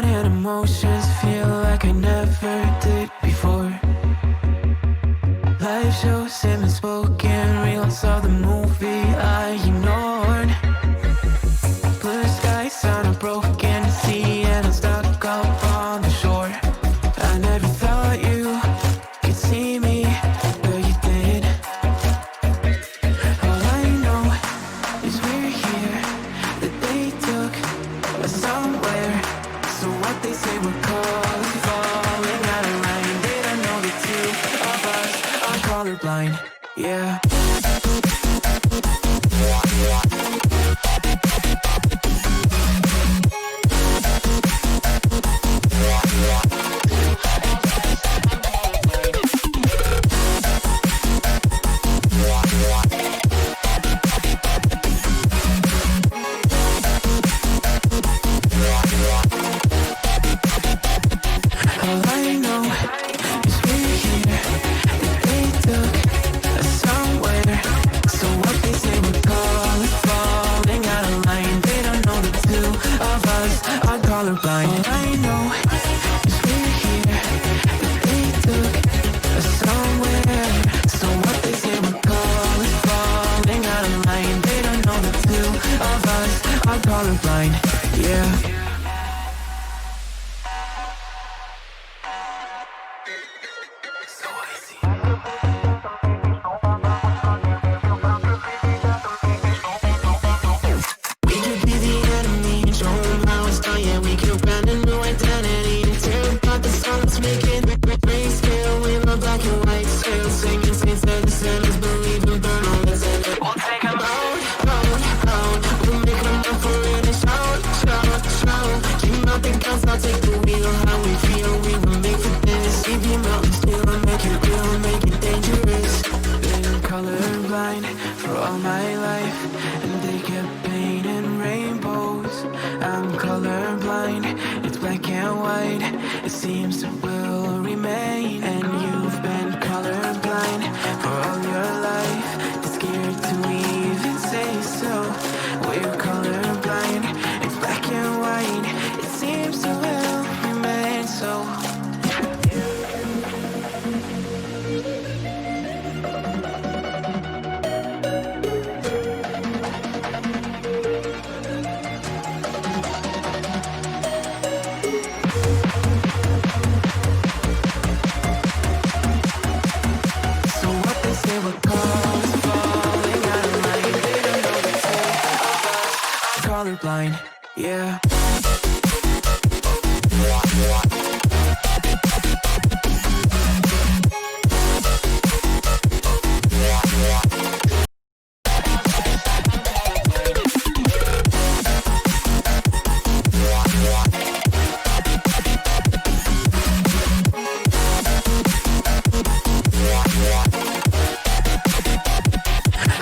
down and emotions feel like I never did before. Life shows him unspoken reels of the movie I ignored. Blue skies on a broken sea and I'm stuck up on the shore. I never thought you could see me, but you did. All I know is we're here, that they took us somewhere. So what they say we're calling, falling out of line. They don't know the two of us are colorblind, yeah. All I know is we're here, that they took us somewhere. So what they say we're calling, falling out of line. They don't know the two of us are colorblind. All I know is we're here, that they took us somewhere. So what they say we're calling, falling out of line. They don't know the two of us are colorblind, yeah. We could be the enemy and show them how it's done. Yeah, we could brand a new identity and tear apart the songs, make it grayscale in the black and white scale. Singing saints that the sinners believe and burn all that's in it. We'll take them out, out. We'll make them up for it and shout. Dream out the guns, I'll take the wheel. How we feel, we will make the this. Leave your mountains still and make it real, make it dangerous. Been colorblind for all my life, and they kept painting rainbows. I'm colorblind, it's black and white. It seems it will remain. And you've been colorblind for all your life, too scared to even say so. We're colorblind, it's black and white. It seems it will remain so. So what they say we're calling, falling out of line. They don't know the two of us are colorblind, yeah.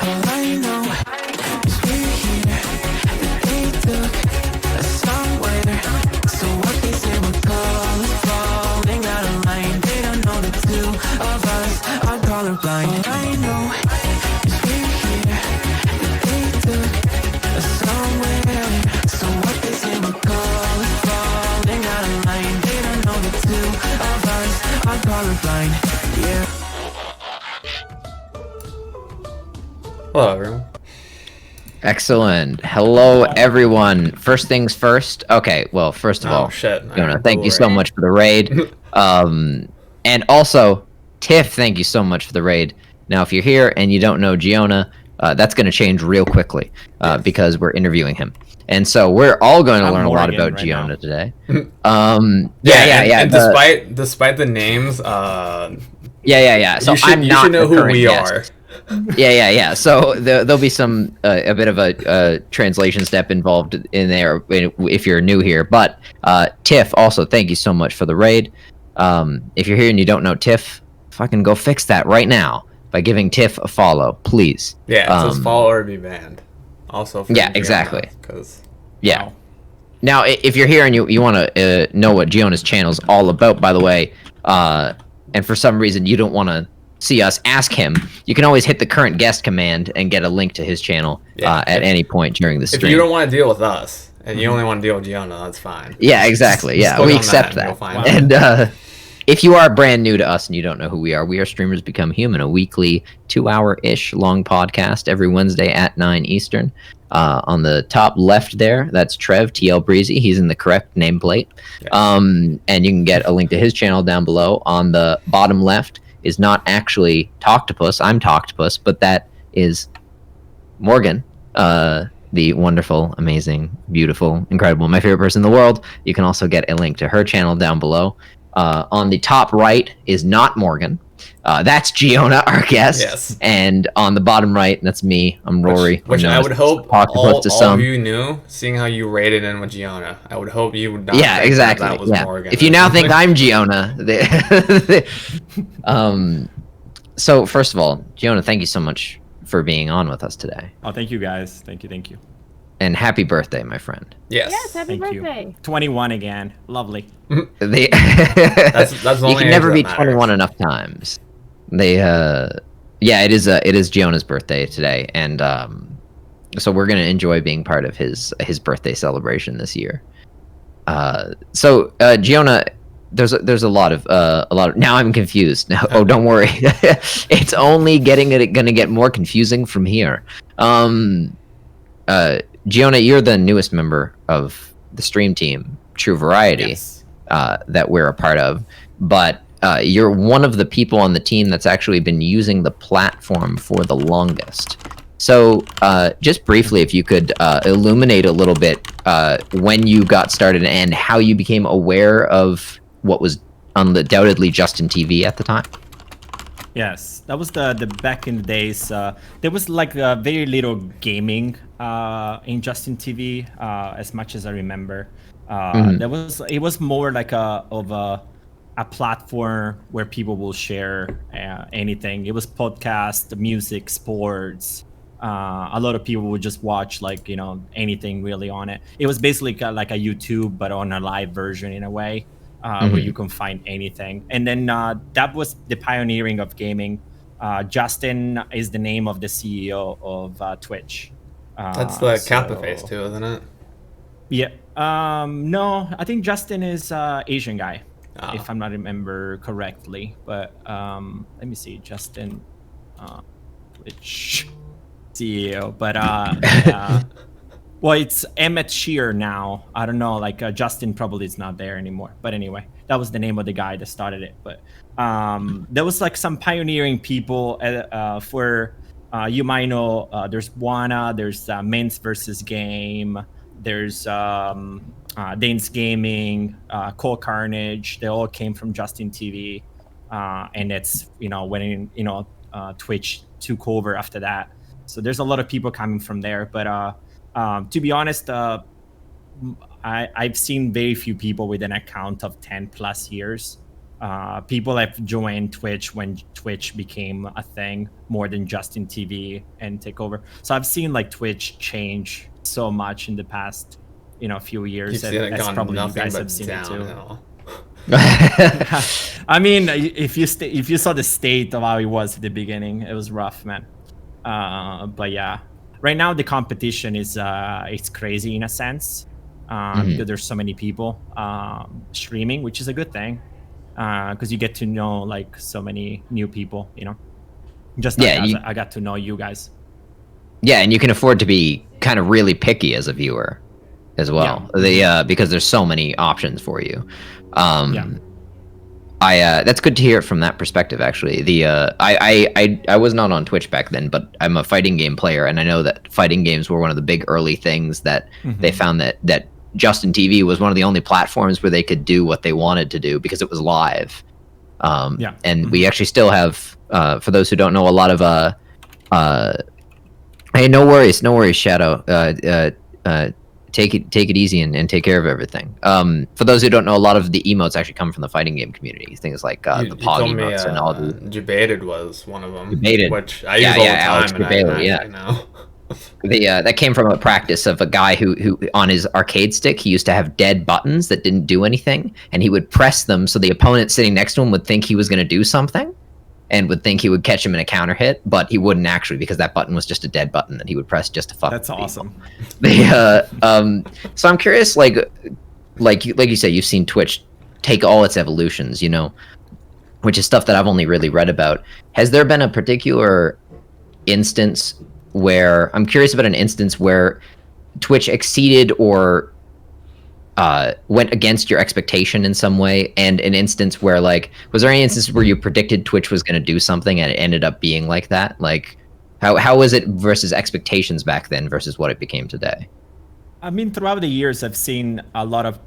All I know is we're here, that they took us somewhere. So what they say we're calling, falling out of line. They don't know the two of us are colorblind. All I know is we're here, that they took us somewhere. So what they say we're calling, falling out of line. They don't know the two of us are colorblind, yeah. Hello, everyone. Excellent. Hello, everyone. First things first. Okay, well, first of all, Shit. Jonah, thank you so much for the raid. And also, Tiff, thank you so much for the raid. Now, if you're here and you don't know Giona, that's going to change real quickly because we're interviewing him. And so we're all going to learn a lot about Giona today. Yeah. And despite the names, yeah. So you should know who we are. Yeah. So there'll be some a bit of a translation step involved in there if you're new here. But Tiff, also thank you so much for the raid. If you're here and you don't know Tiff, fucking go fix that right now by giving Tiff a follow, please. Yeah, it says follow or be banned. Also. Yeah, exactly. Because. Yeah. Wow. Now, if you're here and you want to know what Giona's channel is all about, by the way, and for some reason you don't want to see us ask him, you can always hit the current guest command and get a link to his channel at any point during the stream. If you don't want to deal with us and you only want to deal with Giona, that's fine. Yeah, exactly. Just Yeah, click we on accept that and that. you'll find And if you are brand new to us and you don't know who we are Streamers Become Human, a weekly 2-hour-ish long podcast every Wednesday at 9 Eastern. On the top left there, that's Trev, TL Breezy. He's in the correct nameplate. Yeah. And you can get a link to his channel down below. On the bottom left is not actually Talktopus. I'm Talktopus, but that is Morgan, the wonderful, amazing, beautiful, incredible, my favorite person in the world. You can also get a link to her channel down below. On the top right is not Morgan. That's Giona, our guest. Yes. And on the bottom right, that's me. I'm Rory. Which I'm I known would as hope Octopus to all some. of you knew, seeing how you rated in with Giona. I would hope you would not Yeah, think exactly. that was Yeah. Morgan. If you now think I'm Giona, so first of all, Giona, thank you so much for being on with us today, Oh, thank you guys. Thank you. and happy birthday, my friend. Yes. Yes, happy Thank birthday. you. 21 again. Lovely. That's the You only can never age be that 21 matters. enough times. Yeah, it is Giona's birthday today, and so we're gonna enjoy being part of his birthday celebration this year. So Giona, there's a lot of now I'm confused. Now, oh, don't worry, it's only gonna get more confusing from here. Giona, you're the newest member of the stream team, True Variety, Yes. that we're a part of, but you're one of the people on the team that's actually been using the platform for the longest. So, just briefly, if you could illuminate a little bit when you got started and how you became aware of what was undoubtedly Justin TV at the time. Yes, that was the back in the days. There was like very little gaming in Justin TV, as much as I remember. It was more like a platform where people will share anything. It was podcast, music, sports. A lot of people would just watch anything really on it. It was basically like a YouTube, but on a live version in a way. Where you can find anything. And then that was the pioneering of gaming. Justin is the name of the CEO of Twitch. That's the Kappa face too, isn't it? Yeah. No, I think Justin is Asian guy, if I'm not remember correctly. But let me see, Justin, Twitch CEO. But well, it's Emmett Shear now. I don't know. Justin probably is not there anymore. But anyway, that was the name of the guy that started it. But there was some pioneering people for you might know. There's Wana. There's Men's versus Game. There's Dane's Gaming, Cole Carnage. They all came from Justin TV, and it's when Twitch took over after that. So there's a lot of people coming from there, but. To be honest, I've seen very few people with an account of 10 plus years. People have joined Twitch when Twitch became a thing more than Justin TV and take over. So I've seen Twitch change so much in the past, few years. You've seen it As gone probably you nothing guys but have seen it too. downhill. I mean, if you saw the state of how it was at the beginning, it was rough, man. But yeah. Right now, the competition is it's crazy in a sense because there's so many people streaming, which is a good thing because you get to know so many new people. Just I got to know you guys. Yeah, and you can afford to be kind of really picky as a viewer as well. Because there's so many options for you. That's good to hear it from that perspective. Actually, I was not on Twitch back then, but I'm a fighting game player, and I know that fighting games were one of the big early things that they found that Justin TV was one of the only platforms where they could do what they wanted to do because it was live. And we actually still have, for those who don't know, a lot of hey, no worries, Shadow. Take it easy and take care of everything. For those who don't know, a lot of the emotes actually come from the fighting game community. Things like the Pog emotes and all the. Jebaited was one of them. Jebaited. Which I use all the Alex time. Jebaited, I know. That came from a practice of a guy who on his arcade stick he used to have dead buttons that didn't do anything, and he would press them so the opponent sitting next to him would think he was going to do something, and would think he would catch him in a counter hit, but he wouldn't actually because that button was just a dead button that he would press just to fuck. That's with people. awesome. So I'm curious, like you say, you've seen Twitch take all its evolutions, you know, which is stuff that I've only really read about. Has there been a particular instance where I'm curious about an instance where Twitch exceeded or went against your expectation in some way, and an instance where, like, was there any instance where you predicted Twitch was going to do something and it ended up being like that? Like, how was it versus expectations back then versus what it became today? I mean, throughout the years, I've seen a lot of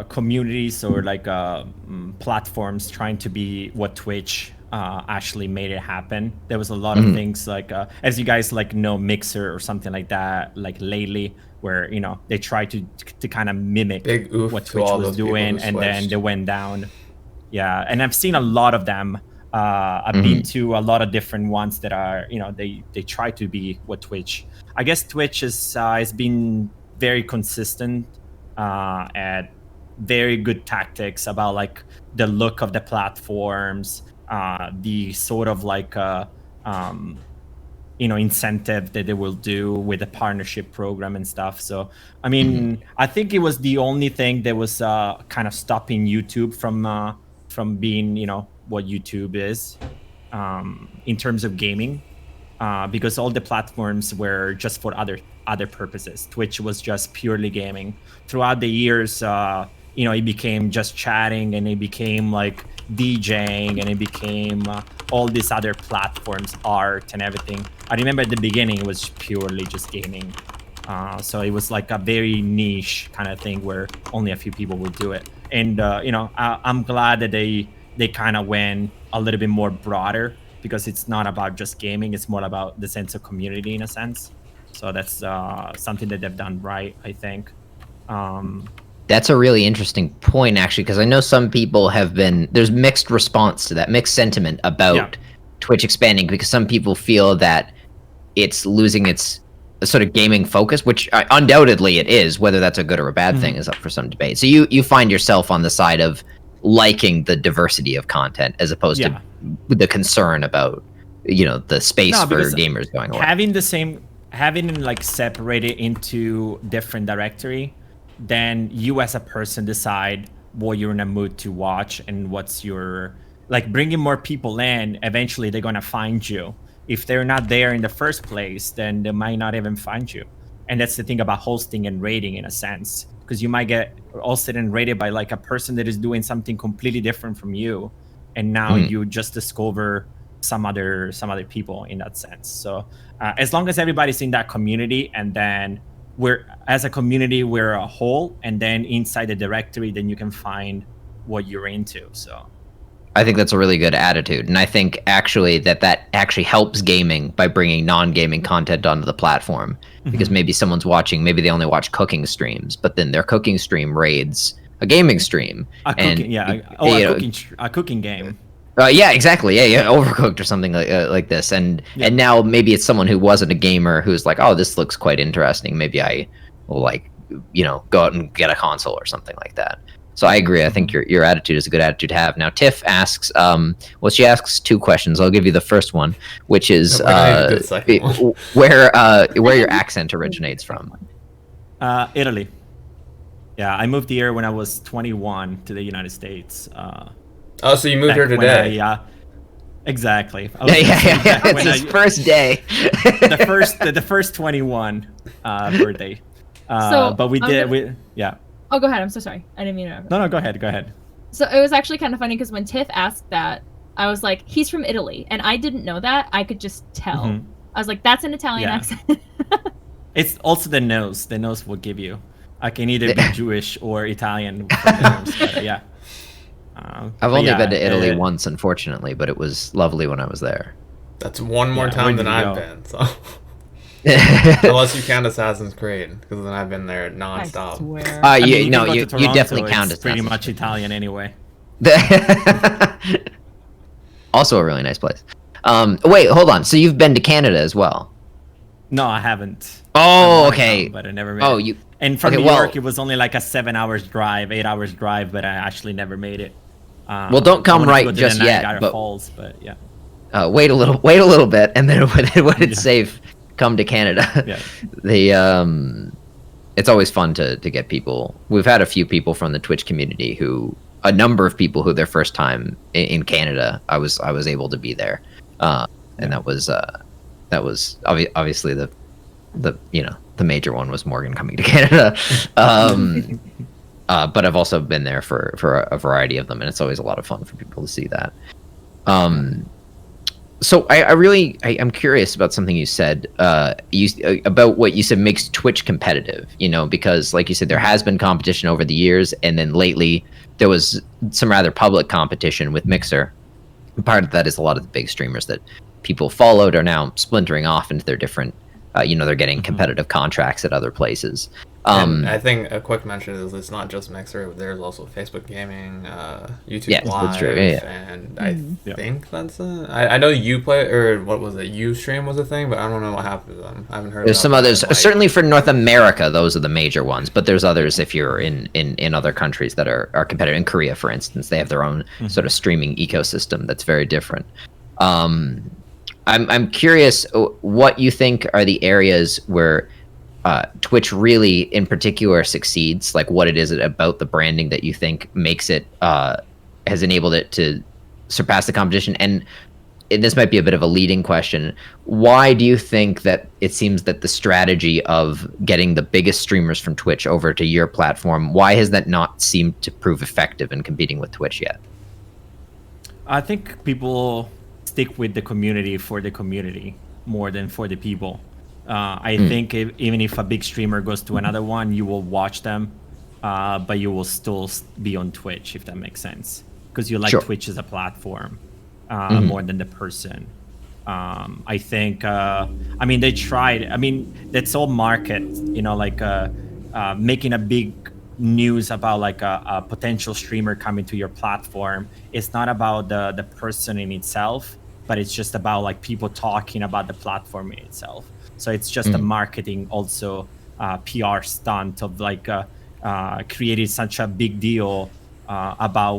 communities or like platforms trying to be what Twitch actually made it happen. There was a lot of things like, as you guys like know, Mixer or something like that, like lately, where, you know, they tried to kind of mimic Big oof what to Twitch all was those people doing, who and then switched. they went down. Yeah, and I've seen a lot of them. I've been to a lot of different ones that are, you know, they try to be what Twitch. I guess Twitch has been very consistent at very good tactics about like the look of the platforms, the sort of like you know, incentive that they will do with the partnership program and stuff. So I mean, I think it was the only thing that was kind of stopping YouTube from being, you know, what YouTube is in terms of gaming, because all the platforms were just for other purposes. Twitch was just purely gaming. Throughout the years, you know, it became just chatting, and it became like DJing, and it became all these other platforms, art and everything. I remember at the beginning it was purely just gaming. So it was like a very niche kind of thing where only a few people would do it. And you know, I'm glad that they kind of went a little bit more broader, because it's not about just gaming, it's more about the sense of community in a sense. So that's something that they've done right, I think. That's a really interesting point, actually, because I know some people there's mixed response to that, mixed sentiment about Twitch expanding, because some people feel that it's losing its sort of gaming focus, which undoubtedly it is. Whether that's a good or a bad thing is up for some debate. So you find yourself on the side of liking the diversity of content as opposed to the concern about, you know, the space for gamers going away. Having like separated into different directory, then you as a person decide what you're in a mood to watch and what's your, like, bringing more people in. Eventually they're gonna find you. If they're not there in the first place, then they might not even find you. And that's the thing about hosting and rating, in a sense, because you might get hosted and rated by like a person that is doing something completely different from you, and now you just discover some other people in that sense. So as long as everybody's in that community, and then as a community we're a whole, and then inside the directory, then you can find what you're into. So I think that's a really good attitude, and I think actually that actually helps gaming by bringing non-gaming content onto the platform, because maybe someone's watching, maybe they only watch cooking streams, but then their cooking stream raids a gaming stream, a cooking game. Yeah, exactly. Yeah, Overcooked or something like this, and now maybe it's someone who wasn't a gamer who's like, oh, this looks quite interesting. Maybe I will, like, you know, go out and get a console or something like that. So I agree. I think your attitude is a good attitude to have. Now Tiff asks, she asks two questions. I'll give you the first one, which is where your accent originates from. Italy. Yeah, I moved here when I was 21 to the United States. Oh, so you moved here today? Exactly. Yeah. It's his first day. the first 21 birthday. But we did. Oh, go ahead. I'm so sorry. I didn't mean to. No, go ahead. So it was actually kind of funny because when Tiff asked that, I was like, he's from Italy. And I didn't know that. I could just tell. I was like, that's an Italian accent. It's also the nose. The nose will give you. I can either be Jewish or Italian. Yeah. I've only been to Italy once, unfortunately, but it was lovely when I was there. That's one more time than I've been, so... Unless you count Assassin's Creed, because then I've been there nonstop. You definitely count Assassin's Creed. Pretty much Italian anyway. Also a really nice place. Wait, hold on. So you've been to Canada as well? No, I haven't. Oh, okay. But I never made it. And from New York, it was only like a 8 hours drive, but I actually never made it. Well, don't come right just yet, but Falls, but yeah. Wait a little bit, and then when it's safe, come to Canada. Yeah. It's always fun to get people. We've had a few people from the Twitch community a number of people who their first time in Canada, I was able to be there, and that was obviously the major one was Morgan coming to Canada. But I've also been there for a variety of them, and it's always a lot of fun for people to see that. So I'm curious about something you said about what you said makes Twitch competitive, because like you said, there has been competition over the years, and then lately there was some rather public competition with Mixer. Part of that is a lot of the big streamers that people followed are now splintering off into their different, they're getting competitive contracts at other places. And I think a quick mention is it's not just Mixer. There's also Facebook Gaming, YouTube Live, that's true. And I think that's it. I know you play, or what was it? Ustream was a thing, but I don't know what happened to them. I haven't heard. There's some others. Certainly for North America, those are the major ones. But there's others if you're in other countries that are competitive. In Korea, for instance, they have their own sort of streaming ecosystem that's very different. I'm curious what you think are the areas where Twitch really in particular succeeds, like what it is about the branding that you think makes it has enabled it to surpass the competition. And this might be a bit of a leading question, why do you think that it seems that the strategy of getting the biggest streamers from Twitch over to your platform, why has that not seemed to prove effective in competing with Twitch yet? I think people stick with the community for the community more than for the people. I think even if a big streamer goes to another one, you will watch them, but you will still be on Twitch, if that makes sense, because you like Twitch as a platform more than the person. I think, they tried. That's all market, making a big news about like a potential streamer coming to your platform. It's not about the person in itself, but it's just about like people talking about the platform in itself. So it's just a marketing, also PR stunt of like creating such a big deal about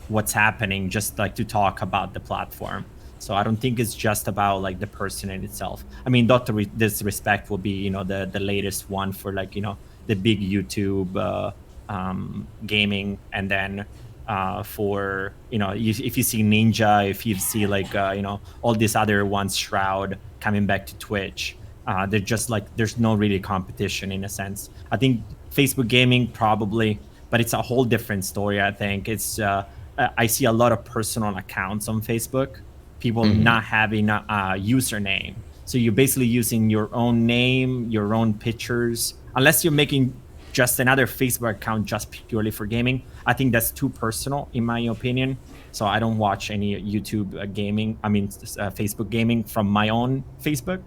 what's happening, just like to talk about the platform. So I don't think it's just about like the person in itself. Dr. Disrespect will be, the latest one for like, the big YouTube gaming, and then for if you see Ninja, if you see like all these other ones, Shroud coming back to Twitch, they're just like there's no really competition in a sense. I think Facebook Gaming probably, but it's a whole different story. I think it's I see a lot of personal accounts on Facebook, people not having a username, so you're basically using your own name, your own pictures, unless you're making just another Facebook account just purely for gaming. I think that's too personal, in my opinion. So I don't watch any YouTube gaming. Facebook gaming from my own Facebook,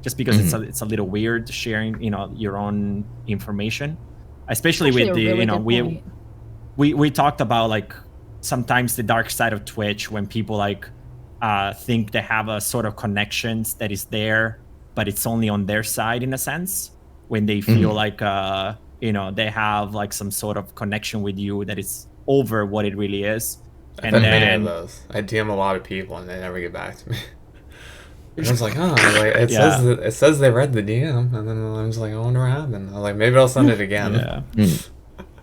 just because it's a little weird sharing, your own information, especially with the, really we talked about like sometimes the dark side of Twitch when people like think they have a sort of connections that is there, but it's only on their side in a sense, when they feel like they have like some sort of connection with you that is over what it really is. I've had many of those. I DM a lot of people and they never get back to me. I was like, it says they read the DM, and then I was like, I wonder what happened. I was like, maybe I'll send it again.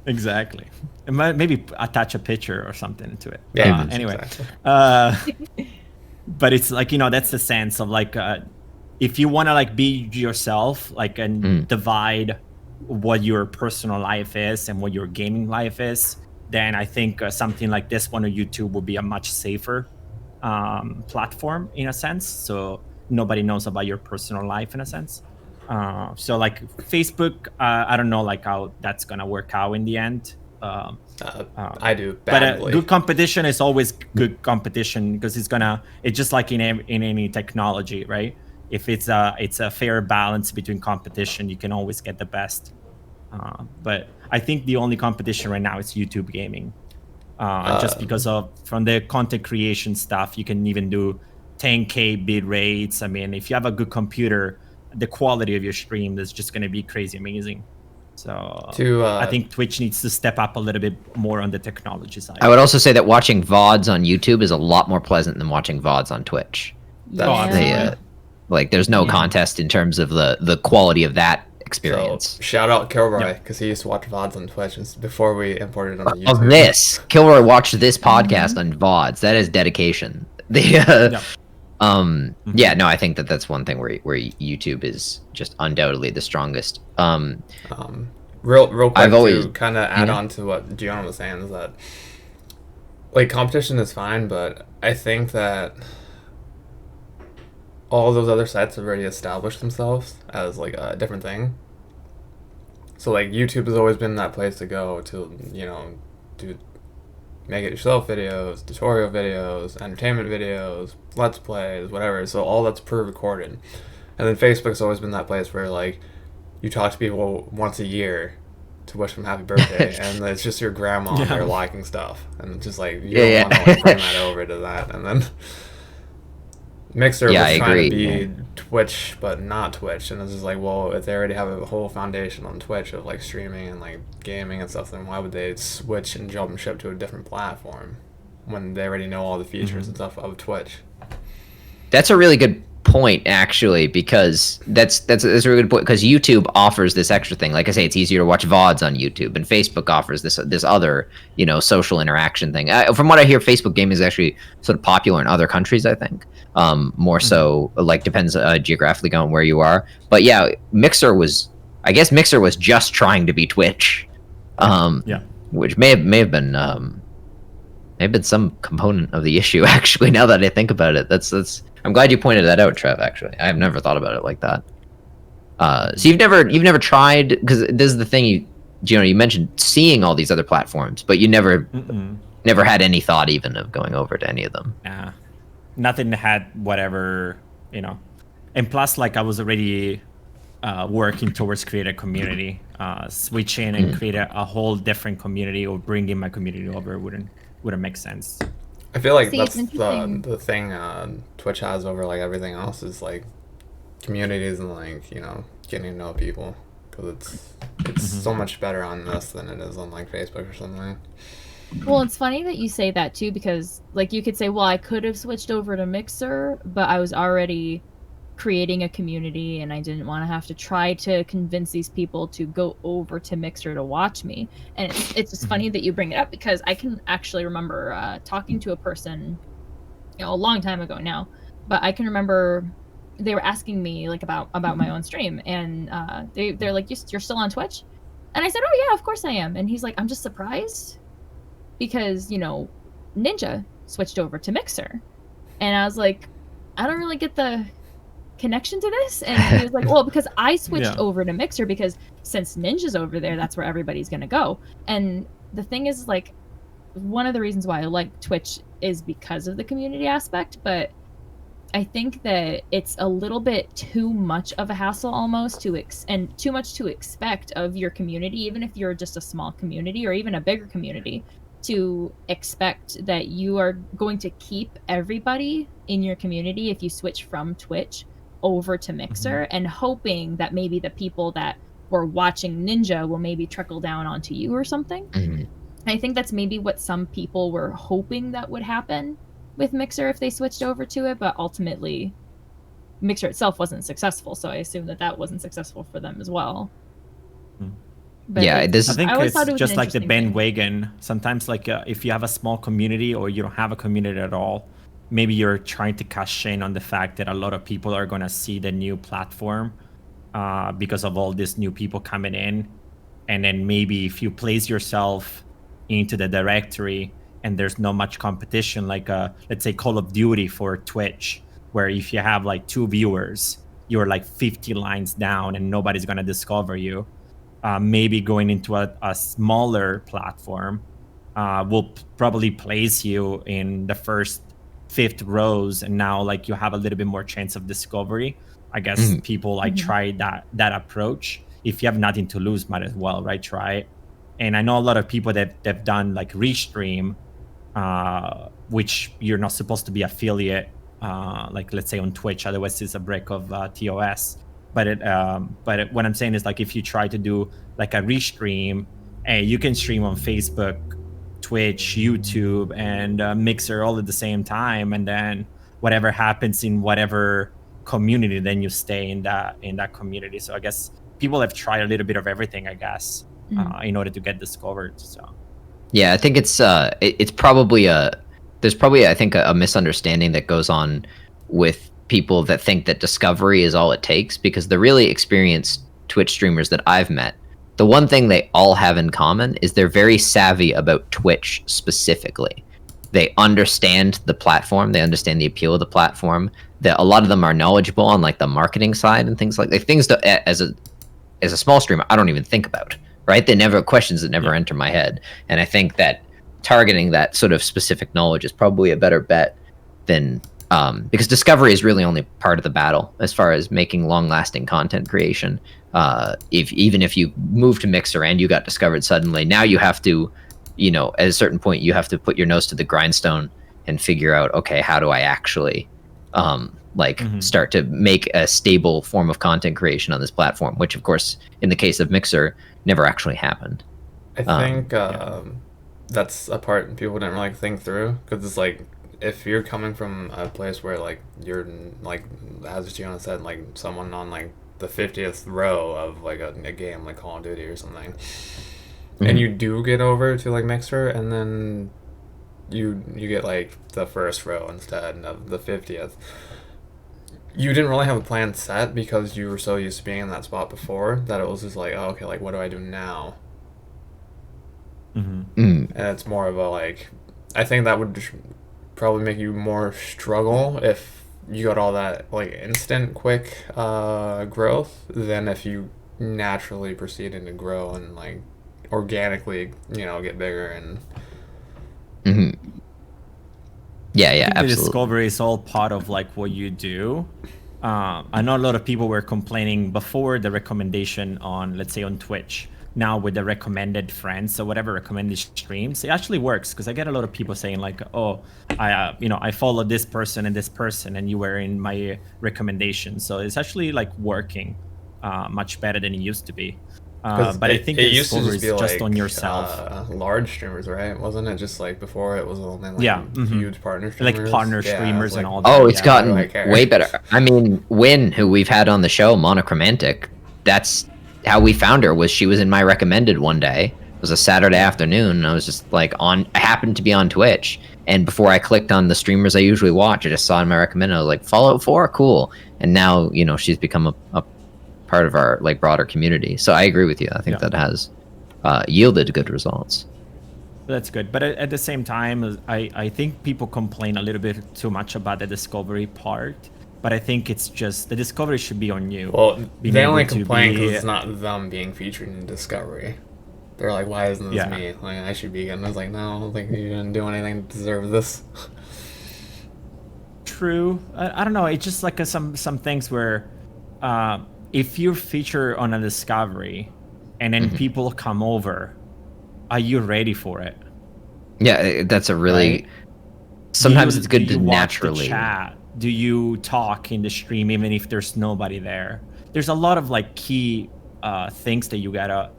Exactly. It might maybe attach a picture or something to it. Anyway, exactly. But it's like, that's the sense of like, if you want to like be yourself, like, and divide what your personal life is and what your gaming life is, then I think something like this one on YouTube will be a much safer platform in a sense. So nobody knows about your personal life in a sense. So like Facebook, I don't know like how that's gonna work out in the end. I do badly. But good competition is always good competition, because it's just like in any technology, right? If it's a fair balance between competition, you can always get the best. But I think the only competition right now is YouTube gaming, just because from the content creation stuff, you can even do 10K bit rates. If you have a good computer, the quality of your stream is just going to be crazy amazing. So To, I think Twitch needs to step up a little bit more on the technology side. I would also say that watching VODs on YouTube is a lot more pleasant than watching VODs on Twitch. That's- They, like, there's no Yeah. contest in terms of the quality of that experience. So, shout out Kilroy, Yeah. because he used to watch VODs on Twitch before we imported it on YouTube. Of this, Kilroy watched this podcast on VODs. That is dedication. The yeah, no, I think that's one thing where YouTube is just undoubtedly the strongest. Real quick, I've always- to kind of add yeah. on to what Gianna was saying is that, like, competition is fine, but I think that all those other sites have already established themselves as, like, a different thing. So, like, YouTube has always been that place to go to, you know, do make it yourself videos, tutorial videos, entertainment videos, let's plays, whatever. So all that's pre-recorded. And then Facebook's always been that place where, like, you talk to people once a year to wish them happy birthday, and it's just your grandma and they're liking stuff, and it's just like you don't want to like bring that over to that. And then Mixer was trying to be Twitch but not Twitch, and it's just like, well, if they already have a whole foundation on Twitch of like streaming and like gaming and stuff, then why would they switch and jump ship to a different platform when they already know all the features and stuff of Twitch? That's a really good point, actually, because that's a really good point, because YouTube offers this extra thing. Like I say, it's easier to watch VODs on YouTube, and Facebook offers this other, you know, social interaction thing. From what I hear, Facebook gaming is actually sort of popular in other countries, I think. More so, like, depends geographically on where you are. But yeah, Mixer was just trying to be Twitch, which may have been some component of the issue, actually. Now that I think about it, that's. I'm glad you pointed that out, Trev. Actually, I have never thought about it like that. So you've never tried, because this is the thing, you mentioned seeing all these other platforms, but you never had any thought even of going over to any of them. Nah, nothing had whatever, you know. And plus, like, I was already working towards create a community. Switching and create a whole different community, or bringing my community over wouldn't make sense. I feel like See, that's it's interesting. the thing Twitch has over like everything else is like communities and like, you know, getting to know people, because it's so much better on this than it is on like Facebook or something. Well, it's funny that you say that too, because like you could say, well, I could have switched over to Mixer, but I was already creating a community and I didn't want to have to try to convince these people to go over to Mixer to watch me. And it's just funny that you bring it up, because I can actually remember talking to a person, you know, a long time ago now, but I can remember they were asking me like about my own stream, and they're like, you're still on Twitch? And I said, oh yeah, of course I am. And he's like, I'm just surprised because, you know, Ninja switched over to Mixer. And I was like, I don't really get the connection to this. And he was like, well, because I switched over to Mixer, because since Ninja's over there, that's where everybody's gonna go. And the thing is, like, one of the reasons why I like Twitch is because of the community aspect, but I think that it's a little bit too much of a hassle almost and too much to expect of your community, even if you're just a small community or even a bigger community, to expect that you are going to keep everybody in your community if you switch from Twitch over to Mixer, and hoping that maybe the people that were watching Ninja will maybe trickle down onto you or something. I think that's maybe what some people were hoping that would happen with Mixer if they switched over to it, but ultimately Mixer itself wasn't successful, so I assume that wasn't successful for them as well. But Yeah, I think always thought it's it was just an like the interesting thing. bandwagon. Sometimes, like, if you have a small community or you don't have a community at all, maybe you're trying to cash in on the fact that a lot of people are going to see the new platform because of all these new people coming in. And then maybe if you place yourself into the directory and there's not much competition, like let's say Call of Duty for Twitch, where if you have like 2 viewers, you're like 50 lines down and nobody's going to discover you. Maybe going into a smaller platform will probably place you in the first 5th rows, and now like you have a little bit more chance of discovery. I guess people like try that approach. If you have nothing to lose, might as well, right? Try it. And I know a lot of people that've done like Restream, which you're not supposed to be affiliate, like let's say on Twitch, otherwise it's a break of TOS. But what I'm saying is like if you try to do like a restream, you can stream on Facebook, Twitch, YouTube, and Mixer all at the same time, and then whatever happens in whatever community, then you stay in that community. So I guess people have tried a little bit of everything, I guess, in order to get discovered. So Yeah, I think it's probably there's probably I think a misunderstanding that goes on with people that think that discovery is all it takes, because the really experienced Twitch streamers that I've met, the one thing they all have in common is they're very savvy about Twitch specifically. They understand the platform, they understand the appeal of the platform. That a lot of them are knowledgeable on like the marketing side and things like things that as a small streamer I don't even think about. Right? They never questions that never enter my head. And I think that targeting that sort of specific knowledge is probably a better bet than because discovery is really only part of the battle as far as making long-lasting content creation. Even if you move to Mixer and you got discovered suddenly, now you have to, at a certain point, you have to put your nose to the grindstone and figure out, okay, how do I actually start to make a stable form of content creation on this platform, which of course, in the case of Mixer, never actually happened. I think that's a part people didn't really think through, because it's like, if you're coming from a place where like you're like, as Gianna said, like someone on like the 50th row of like a game like Call of Duty or something, and you do get over to like Mixer, and then you get like the first row instead of the 50th. You didn't really have a plan set because you were so used to being in that spot before that it was just like, oh, okay, like what do I do now? And it's more of a like, I think that would probably make you more struggle if you got all that like instant quick growth than if you naturally proceeded to grow and like organically get bigger and yeah I think absolutely. the discovery is all part of like what you do. I know a lot of people were complaining before the recommendation on, let's say, on Twitch. Now with the recommended friends, so whatever recommended streams, it actually works, because I get a lot of people saying like, oh, I followed this person and you were in my recommendation. So it's actually like working much better than it used to be. But I think it the used to discovery is just be just like, on yourself. large streamers, right? Wasn't it just like before it was only like huge partner streamers? Like partner streamers and all that. Oh, it's yeah. gotten I care. way better. I mean, Win, who we've had on the show, Monochromantic, that's how we found her. Was she was in my recommended one day. It was a Saturday afternoon, and I was just like I happened to be on Twitch, and before I clicked on the streamers I usually watch, I just saw in my recommended. I was like, Fallout 4, cool. And now she's become a part of our like broader community. So I agree with you. I think that has yielded good results. That's good. But at the same time, I think people complain a little bit too much about the discovery part. But I think it's just the discovery should be on you. Well, they only able to complain be- because it's not them being featured in Discovery. They're like, why isn't this Yeah. me? Like, I should be. And I was like, no, I don't think you didn't do anything to deserve this. True. I don't know. It's just like some things where if you're featured on a discovery and then people come over, are you ready for it? Yeah, that's a really. Right? Sometimes Do you- it's good do to you watch the naturally. chat? Do you talk in the stream even if there's nobody there? There's a lot of like key things that you gotta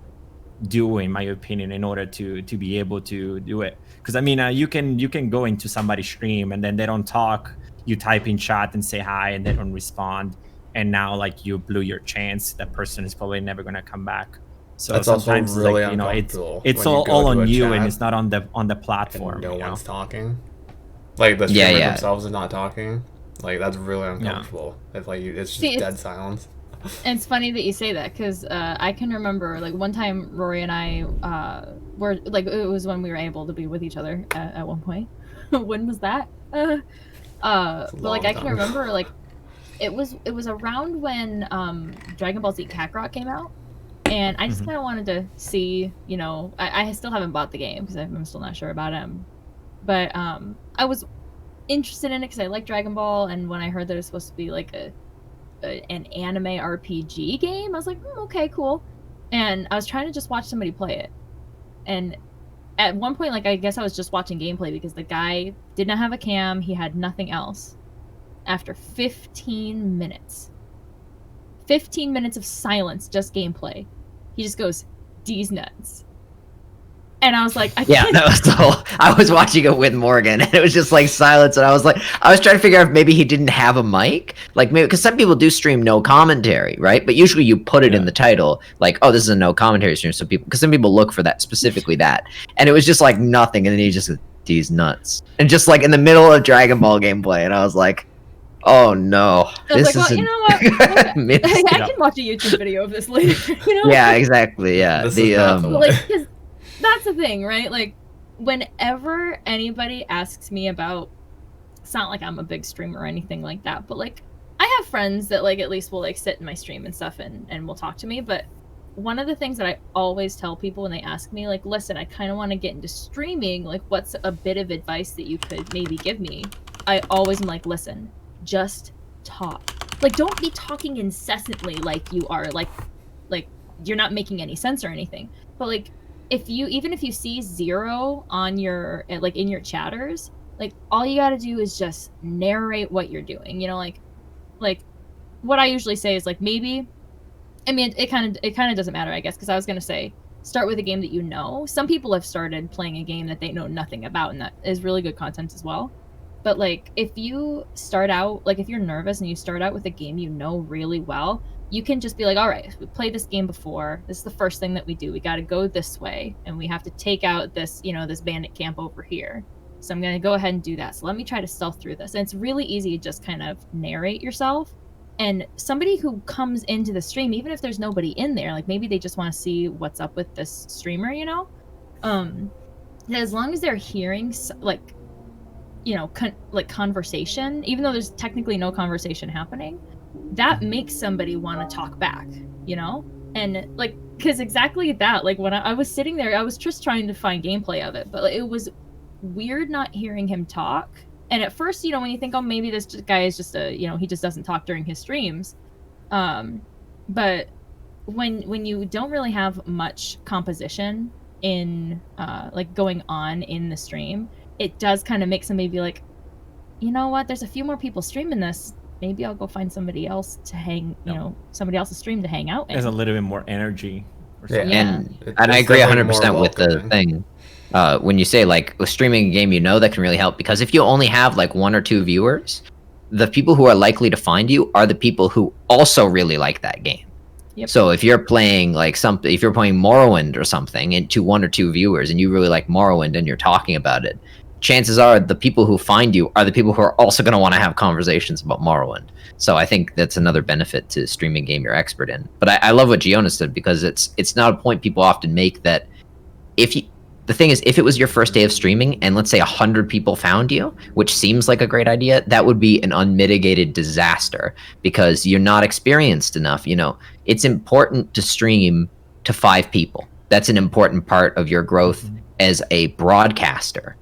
do, in my opinion, in order to be able to do it. Because I mean, you can go into somebody's stream and then they don't talk. You type in chat and say hi, and they don't respond, and now like you blew your chance. That person is probably never gonna come back. So That's also sometimes really like uncomfortable it's when you all go to on a you, chat and it's not on the platform. And no you know? one's talking. Like the Yeah, streamers yeah. themselves are not talking. Like that's really uncomfortable. If like it's just See, dead silence. And it's funny that you say that, because I can remember like one time Rory and I were like, it was when we were able to be with each other at one point. When was that? But like long I can time. remember like it was around when Dragon Ball Z Kakarot came out, and I just kind of wanted to see, I still haven't bought the game because I'm still not sure about him, but I was interested in it because I like Dragon Ball, and when I heard that it was supposed to be like an anime RPG game, I was like, okay, cool. And I was trying to just watch somebody play it, and at one point, like, I guess I was just watching gameplay because the guy did not have a cam, he had nothing else. After 15 minutes 15 minutes of silence, just gameplay. He just goes, "D's nuts." And I was like, I Yeah, can't. that was the whole. I was watching it with Morgan, and it was just like silence, and I was trying to figure out if maybe he didn't have a mic, like maybe because some people do stream no commentary, right? But usually you put it in the title, like, oh, this is a no commentary stream, so people, because some people look for that specifically that, and it was just like nothing, and then he just said, "These nuts," and just like in the middle of Dragon Ball gameplay, and I was like, oh no, I was this like, well, is. you know what? Miss- I can watch a YouTube video of this later. You know? yeah, exactly. Yeah, This the is not the way. Like, 'cause that's the thing, right? Like, whenever anybody asks me about, it's not like I'm a big streamer or anything like that, but like, I have friends that like at least will like sit in my stream and stuff and will talk to me. But one of the things that I always tell people when they ask me, like, listen, I kind of want to get into streaming, like, what's a bit of advice that you could maybe give me? I always am like, listen, just talk. Like, don't be talking incessantly like you are like you're not making any sense or anything. But like, even if you see 0 on your like in your chatters, like all you gotta do is just narrate what you're doing. You know, like what I usually say is like, maybe, I mean, it kind of doesn't matter, I guess, because I was gonna say start with a game that you know. Some people have started playing a game that they know nothing about, and that is really good content as well. But like, if you start out, like if you're nervous and you start out with a game you know really well, you can just be like, all right, we played this game before. This is the first thing that we do. We got to go this way, and we have to take out this, this bandit camp over here. So I'm going to go ahead and do that. So let me try to stealth through this. And it's really easy to just kind of narrate yourself. And somebody who comes into the stream, even if there's nobody in there, like maybe they just want to see what's up with this streamer, as long as they're hearing conversation, even though there's technically no conversation happening, that makes somebody want to talk back, and like, because exactly that, like when I was sitting there, I was just trying to find gameplay of it, but it was weird not hearing him talk. And at first, when you think, oh, maybe this guy is just he just doesn't talk during his streams, but when you don't really have much composition in like going on in the stream, it does kind of make somebody be like, you know what, there's a few more people streaming this, maybe I'll go find somebody else to hang, somebody else's stream to hang out in. There's a little bit more energy. Or Yeah. something. And I agree definitely 100% more with the welcoming. thing. When you say like streaming a game, that can really help, because if you only have like 1 or 2 viewers, the people who are likely to find you are the people who also really like that game. Yep. So if you're playing if you're playing Morrowind or something, and to 1 or 2 viewers, and you really like Morrowind and you're talking about it, chances are the people who find you are the people who are also going to want to have conversations about Morrowind. So I think that's another benefit to streaming a game you're expert in. But I love what Giona said, because it's not a point people often make, that the thing is, if it was your first day of streaming and let's say 100 people found you, which seems like a great idea, that would be an unmitigated disaster, because you're not experienced enough. It's important to stream to 5 people. That's an important part of your growth as a broadcaster.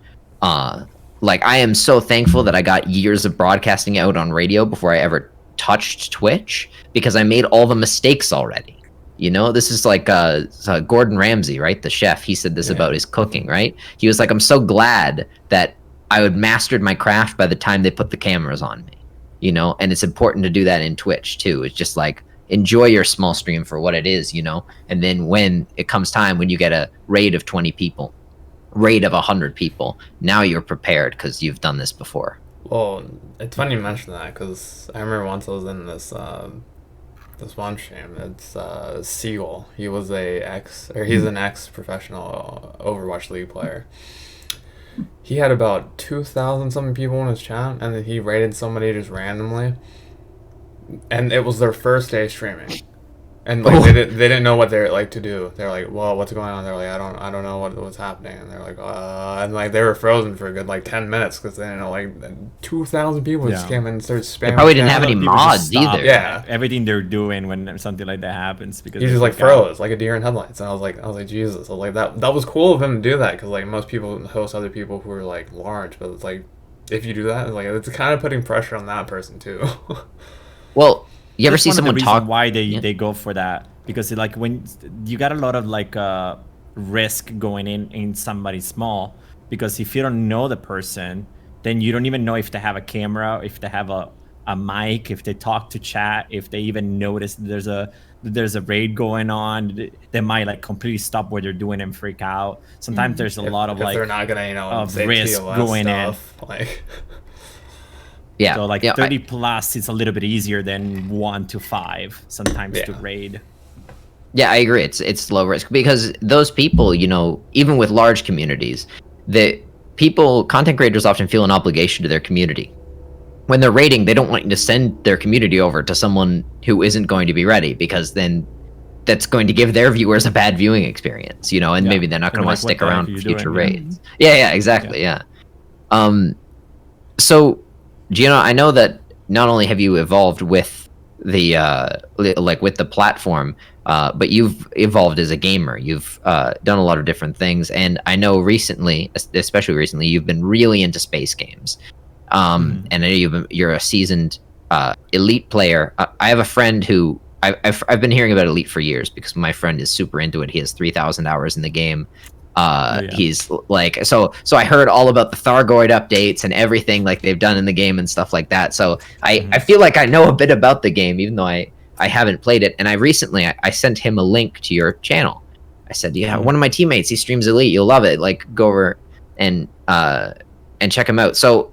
Like, I am so thankful that I got years of broadcasting out on radio before I ever touched Twitch, because I made all the mistakes already. This is like Gordon Ramsay, right? The chef. He said this about his cooking, right? He was like, I'm so glad that I had mastered my craft by the time they put the cameras on me, And it's important to do that in Twitch too. It's just like, enjoy your small stream for what it is, And then when it comes time, when you get a raid of 20 people, raid of 100 people, now you're prepared because you've done this before. Well, it's funny you mention that, because I remember once I was in this one stream. It's Seagull. He was he's an ex-professional Overwatch League player. He had about 2,000 something people in his chat, and then he raided somebody just randomly, and it was their first day streaming. And like they didn't know what they're like to do. They're like, well, what's going on? They're like, I don't know what's happening. And they're like, and like they were frozen for a good like 10 minutes because they didn't know, like 2,000 people just came in and started spamming. They probably didn't have any People just mods stop either. Yeah. everything they're doing when something like that happens, because He just they like freak out. froze like a deer in headlights, and I was like Jesus. I was like, that was cool of him to do that, because like most people host other people who are like large, but it's like, if you do that, it's kind of putting pressure on that person too. Well, you ever That's see one of the someone reasons talk? why they go for that, because like when you got a lot of like risk going in somebody small, because if you don't know the person, then you don't even know if they have a camera, if they have a a mic, if they talk to chat, if they even notice there's a raid going on, they might like completely stop what they're doing and freak out. Sometimes there's a lot of if like they're not gonna, of say risk TOS going stuff, like Yeah. so like yeah, 30 plus is a little bit easier than 1 to 5 sometimes to Yeah. raid. Yeah, I agree. It's low risk because those people, even with large communities, content creators often feel an obligation to their community. When they're raiding, they don't want you to send their community over to someone who isn't going to be ready, because then that's going to give their viewers a bad viewing experience, and Yeah. maybe they're not going to want They're like, to stick "What the heck around are for you future doing?" Yeah. raids. Yeah, exactly. Yeah. So, Gino, I know that not only have you evolved with the with the platform, but you've evolved as a gamer. You've done a lot of different things, and I know especially recently, you've been really into space games. And I know you're a seasoned Elite player. I have a friend who I've been hearing about Elite for years because my friend is super into it. He has 3,000 hours in the game. Yeah. He's like, so I heard all about the Thargoid updates and everything like they've done in the game and stuff like that. So I feel like I know a bit about the game, even though I haven't played it. And I sent him a link to your channel. I said, yeah, one of my teammates, he streams Elite. You'll love it. Like, go over and check him out. So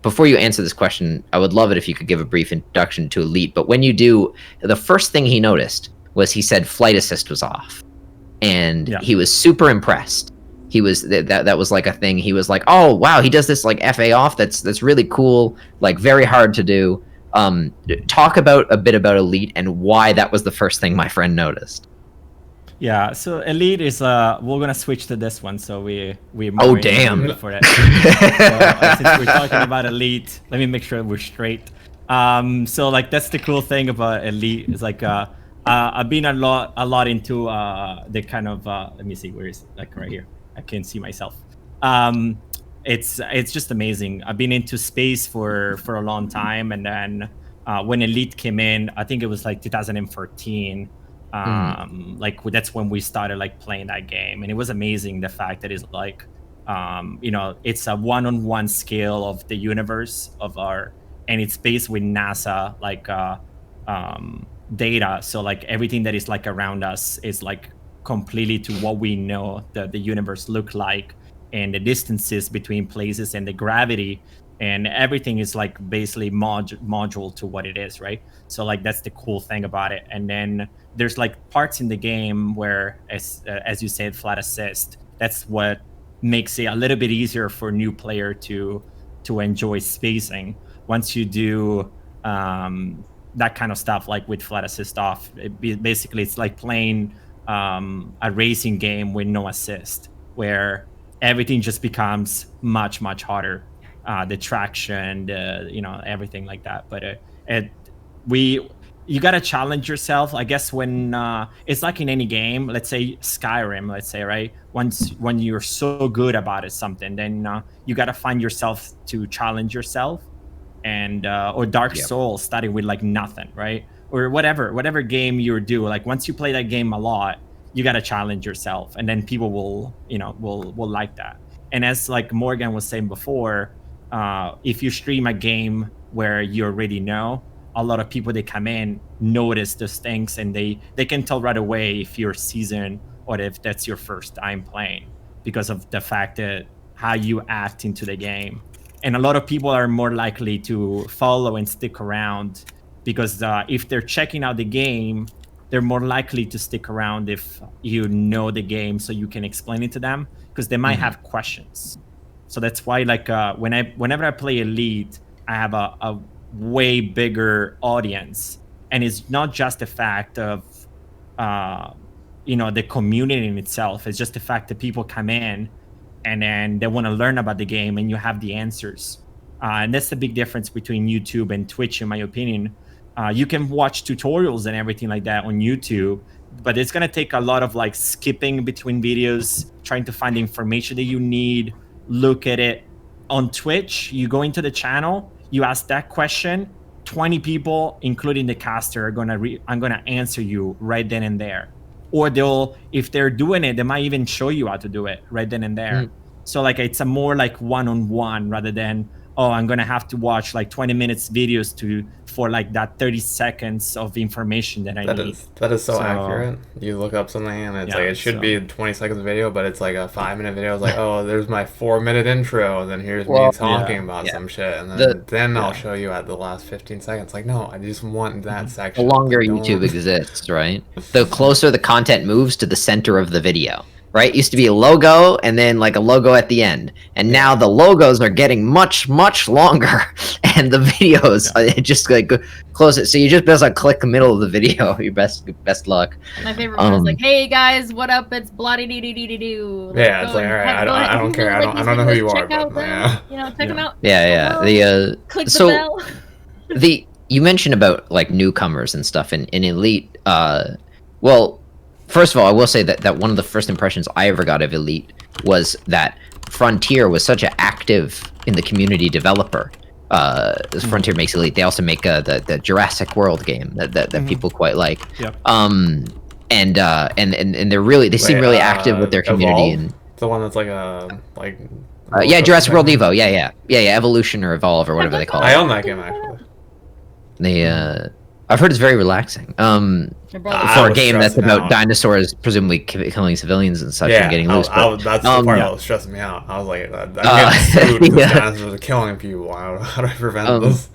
before you answer this question, I would love it if you could give a brief introduction to Elite. But when you do, the first thing he noticed was he said flight assist was off. And he was super impressed. He was that was like a thing. He was like, "Oh wow, he does this like FA off. That's really cool. Like very hard to do." Talk a bit about Elite and why that was the first thing my friend noticed. Yeah, so Elite is we're gonna switch to this one, so we Oh, damn. for it. So, since we're talking about Elite, let me make sure we're straight. So like that's the cool thing about Elite is like I've been a lot into the kind of let me see, where is it? Like right here. I can't see myself. It's just amazing. I've been into space for a long time, and then when Elite came in, I think it was like 2014. Like that's when we started like playing that game, and it was amazing. The fact that it's like it's a one-on-one scale of the universe and it's based with NASA like data. So like everything that is like around us is like completely to what we know that the universe look like, and the distances between places and the gravity and everything is like basically module to what it is, right? So like that's the cool thing about it. And then there's like parts in the game where as you said, flat assist, that's what makes it a little bit easier for a new player to enjoy spacing. Once you do that kind of stuff, like with flat assist off, basically it's like playing a racing game with no assist, where everything just becomes much harder. The traction, everything like that. But you gotta challenge yourself, I guess. When it's like in any game, let's say Skyrim, right? When you're so good about it, something, then you gotta find yourself to challenge yourself, and or Dark Souls, starting with like nothing, right? Or whatever game you do. Like once you play that game a lot, you gotta challenge yourself, and then people will like that. And as like Morgan was saying before, if you stream a game where you already know, a lot of people, they come in, notice those things, and they can tell right away if you're seasoned or if that's your first time playing, because of the fact that how you act into the game. And a lot of people are more likely to follow and stick around because if they're checking out the game, they're more likely to stick around if you know the game, so you can explain it to them, because they might have questions. So that's why, like, whenever I play Elite, I have a way bigger audience, and it's not just the fact of the community in itself. It's just the fact that people come in and then they want to learn about the game, and you have the answers. And that's the big difference between YouTube and Twitch, in my opinion. You can watch tutorials and everything like that on YouTube, but it's gonna take a lot of like skipping between videos, trying to find the information that you need, look at it. On Twitch, you go into the channel, you ask that question, 20 people, including the caster, I'm gonna answer you right then and there. Or if they're doing it, they might even show you how to do it right then and there. So like it's a more like one-on-one rather than oh, I'm gonna have to watch like 20 minutes videos for like that 30 seconds of information that I need. That is so accurate. You look up something and it's like it should be a 20 seconds video, but it's like a 5-minute video. It's like, oh, there's my 4-minute intro, and then here's me talking about some shit, and then I'll show you at the last 15 seconds. Like, no, I just want that section. The longer Like, YouTube exists, right? The closer the content moves to the center of the video. Right? It used to be a logo and then like a logo at the end. And now the logos are getting much, much longer. And the videos are just like close it. So you just best like click the middle of the video. Your best luck. My favorite one is like, hey guys, what up? It's bloody dee dee dee dee doo. Yeah, it's like, all right, I don't care. I don't know who you are, but yeah. You know, check them out. Yeah. Click the bell. You mentioned about like newcomers and stuff in Elite. Well, first of all, I will say that one of the first impressions I ever got of Elite was that Frontier was such an active in the community developer. Frontier makes Elite. They also make the Jurassic World game that people quite like. Yep. And they seem really active with their community. Evolve? And the one that's like Jurassic World Evo. Yeah. Evolution or Evolve or whatever they call it. I own that game actually. I've heard it's very relaxing. For a game that's about dinosaurs presumably killing civilians and such and getting loose. That's the part that was stressing me out. I was like, I'm getting sued because dinosaurs are killing people. How do I prevent this?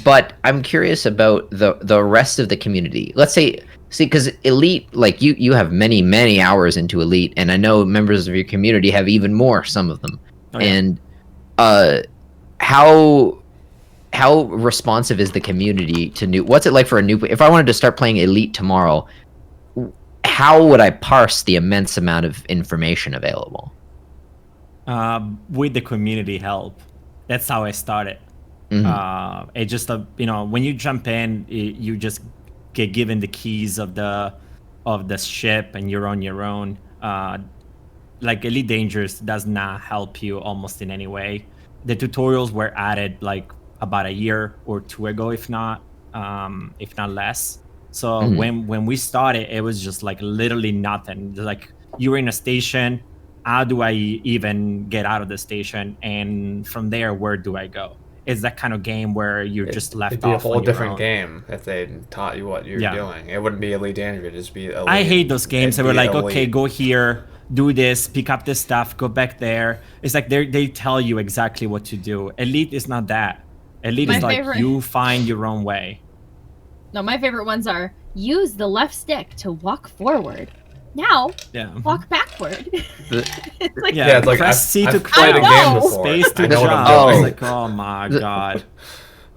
But I'm curious about the rest of the community. Let's say, because Elite, like you have many hours into Elite, and I know members of your community have even more. Some of them, and how responsive is the community to new? What's it like for a new? If I wanted to start playing Elite tomorrow, how would I parse the immense amount of information available? With the community help, that's how I started. Mm-hmm. It just when you jump in, you just get given the keys of the ship, and you're on your own. Like Elite Dangerous does not help you almost in any way. The tutorials were added like about a year or two ago, if not less. So when we started, it was just like literally nothing. Like you were in a station, how do I even get out of the station? And from there, where do I go? It's that kind of game where you're just left off. It'd be a whole different game if they taught you what you're doing. It wouldn't be Elite Dangerous, it'd just be Elite. I hate those games that were like, okay, go here, do this, pick up this stuff, go back there. It's like they tell you exactly what to do. Elite is not that. Elite is like you find your own way. No, my favorite ones are use the left stick to walk forward. Now, walk backward. It's like, it's like press C to played a game before. Space to jump. Oh. It's like, oh my god.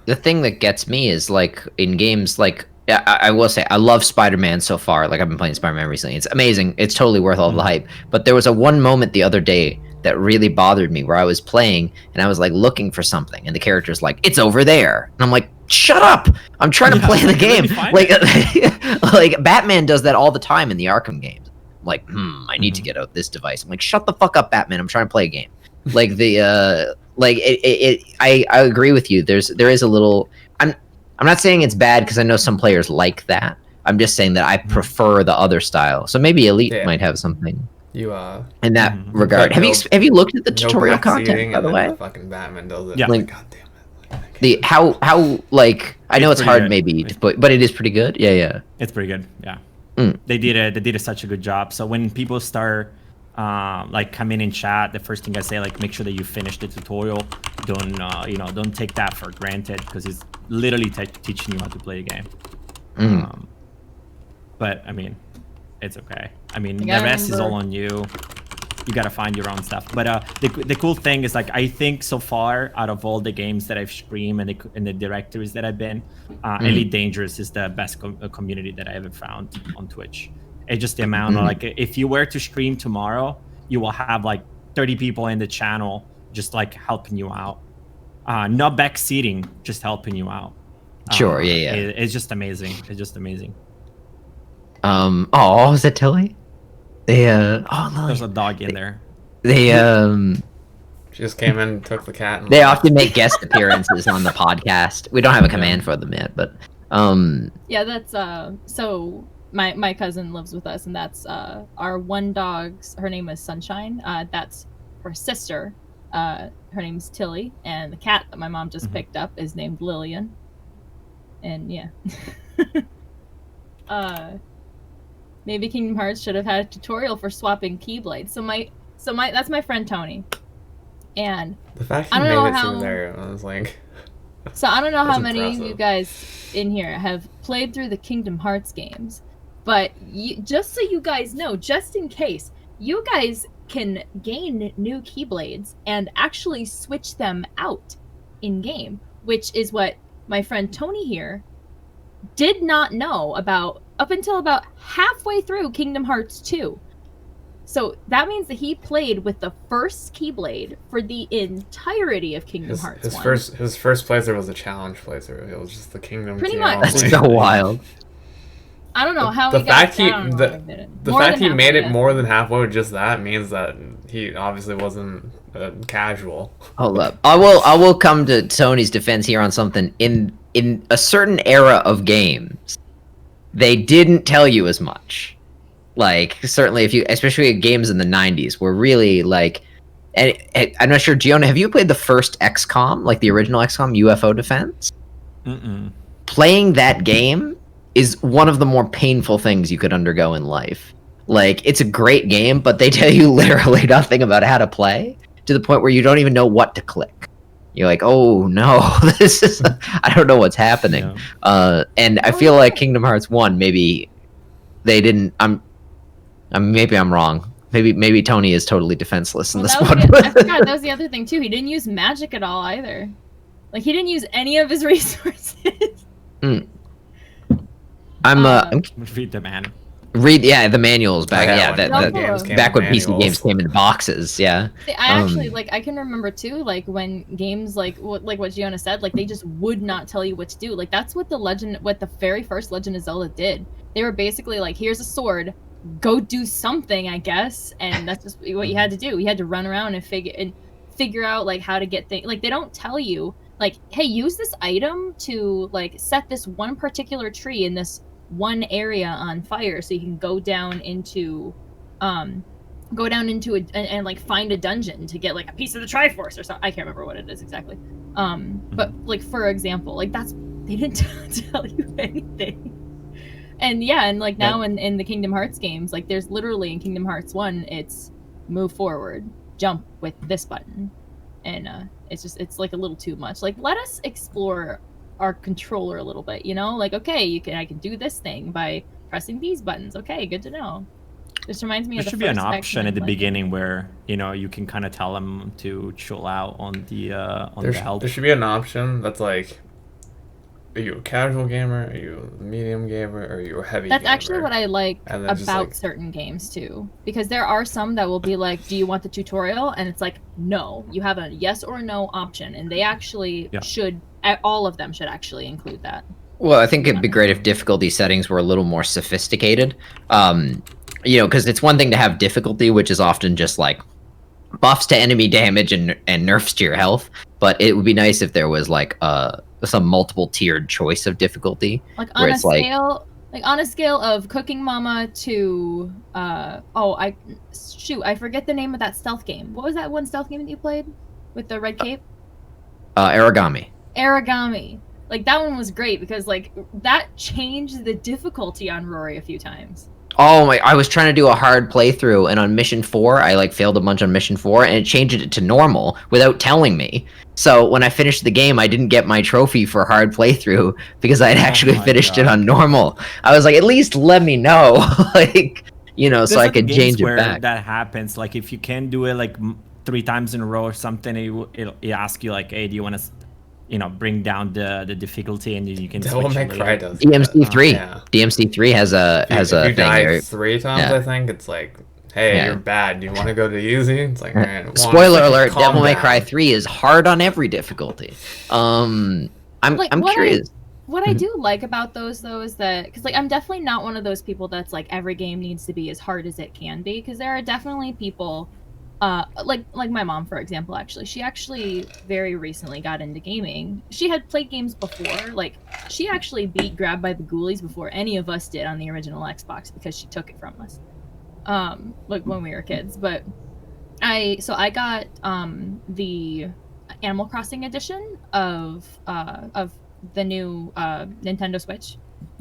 The thing that gets me is like in games like I will say I love Spider-Man so far. Like I've been playing Spider-Man recently. It's amazing. It's totally worth all the hype. But there was one moment the other day that really bothered me where I was playing and I was like looking for something and the character's like, it's over there. And I'm like, shut up. I'm trying to play the game. Like Batman does that all the time in the Arkham games. I'm like, I need to get out this device. I'm like, shut the fuck up, Batman. I'm trying to play a game. Like I agree with you. There is a little, I'm not saying it's bad because I know some players like that. I'm just saying that I prefer the other style. So maybe Elite might have something. In that regard, have you looked at the tutorial content, by the way? Fucking Batman does it. Yeah. Like, God damn it. How like I know it's hard good. maybe to put, but it is pretty good. Yeah. It's pretty good. Yeah. They did such a good job. So when people start like come in chat, the first thing I say, like, make sure that you finish the tutorial. Don't take that for granted because it's literally teaching you how to play a game. But I mean, it's okay. I mean, the rest is all on you. You gotta find your own stuff. But the cool thing is, like, I think so far out of all the games that I've streamed and the directories that I've been, Elite Dangerous is the best community that I ever found on Twitch. It's just the amount of, like, if you were to stream tomorrow, you will have like 30 people in the channel just like helping you out. Not backseating, just helping you out. Sure, yeah. It's just amazing. It's just amazing. Oh, is that Tilly? There's a dog in there. They She just came in, took the cat. And they often make guest appearances on the podcast. We don't have a command for them yet, but yeah, that's so my cousin lives with us, and that's our one dog's, her name is Sunshine. That's her sister, Her name's Tilly, and the cat that my mom just picked up is named Lillian. And yeah. Maybe Kingdom Hearts should have had a tutorial for swapping Keyblades. So that's my friend Tony. And The fact I he don't made know it how- through there, I was like, so I don't know how That's many of you impressive. guys in here have played through the Kingdom Hearts games, but just so you guys know, just in case, you guys can gain new Keyblades and actually switch them out in game, which is what my friend Tony here did not know about up until about halfway through Kingdom Hearts 2. So that means that he played with the first Keyblade for the entirety of Kingdom Hearts 1. his first playthrough was a challenge playthrough. It was just the Kingdom. Pretty team much. only. That's so wild. I don't know how The he got fact he- down the- on it. The More fact than he made halfway, it yeah. more than halfway with just that means that he obviously wasn't casual. Hold up. I will come to Tony's defense here on something. In a certain era of games, they didn't tell you as much. Like, certainly if you, especially games in the 90s, were really like, and I'm not sure, Giona, have you played the first XCOM, like the original XCOM, UFO Defense? Mm-mm. Playing that game is one of the more painful things you could undergo in life. Like, it's a great game, but they tell you literally nothing about how to play, to the point where you don't even know what to click. You're like, oh no, this is, I don't know what's happening. Yeah. And I feel like Kingdom Hearts 1, maybe they didn't, maybe I'm wrong. Maybe Tony is totally defenseless in Well, this that one. was I forgot, that was the other thing too. He didn't use magic at all either. Like, he didn't use any of his resources. I'm Read the man. the manuals back. Yeah, Yeah, when that, games came back with when PC manuals. games came in boxes. Yeah. See, I actually Um, like, I can remember too, like when games like what Giona said, like they just would not tell you what to do. Like that's what the very first Legend of Zelda did. They were basically like, here's a sword, go do something, I guess, and that's just what you had to do. You had to run around and figure out like how to get things. Like they don't tell you like, hey, use this item to like set this one particular tree in this one area on fire so you can go down into and like find a dungeon to get like a piece of the Triforce or something. I can't remember what it is exactly. But like for example, like they didn't tell you anything. And yeah, and like now in the Kingdom Hearts games, like there's literally in Kingdom Hearts 1, it's move forward, jump with this button. And it's like a little too much. Like let us explore our controller a little bit, you know? Like okay, I can do this thing by pressing these buttons. Okay, good to know. This reminds me There of the should be an first option at the X-Men, like- beginning where you can kind of tell them to chill out on the health. There should be an option that's like, are you a casual gamer? Are you a medium gamer? Or are you a heavy That's gamer? actually what I like And then about just, like- certain games too, because there are some that will be like, "Do you want the tutorial?" And it's like, "No, you have a yes or no option," and they actually should. All of them should actually include that. Well, I think it'd be great if difficulty settings were a little more sophisticated. Because it's one thing to have difficulty, which is often just like buffs to enemy damage and nerfs to your health. But it would be nice if there was like some multiple tiered choice of difficulty. Like Where on a it's like- scale, on a scale of Cooking Mama to I forget the name of that stealth game. What was that one stealth game that you played with the red cape? Origami. Aragami. Like that one was great because like that changed the difficulty on Rory a few times. Oh my! I was trying to do a hard playthrough, and on mission 4, I like failed a bunch on mission 4, and it changed it to normal without telling me. So when I finished the game, I didn't get my trophy for hard playthrough because I had actually my finished it God. on normal. I was like, at least let me know, like so There's I other could games change it where back. that happens. Like if you can do it like 3 times in a row or something, it'll ask you like, hey, do you want to bring down the difficulty, and then you can Devil switch May later. Cry does. DMC3. Yeah. DMC3 has a If thing. you die where- 3 times, yeah. I think it's like, hey, Yeah. you're bad. Do you want to go to easy? It's like, man, one, Spoiler alert: calm Devil May down. Cry 3 is hard on every difficulty. I'm Like, what curious. What I do like about those though is that because like I'm definitely not one of those people that's like every game needs to be as hard as it can be, because there are definitely people like my mom, for example. Actually, she actually very recently got into gaming. She had played games before. Like she actually beat Grabbed by the Ghoulies before any of us did on the original Xbox because she took it from us like when we were kids. But I got the Animal Crossing edition of the new Nintendo Switch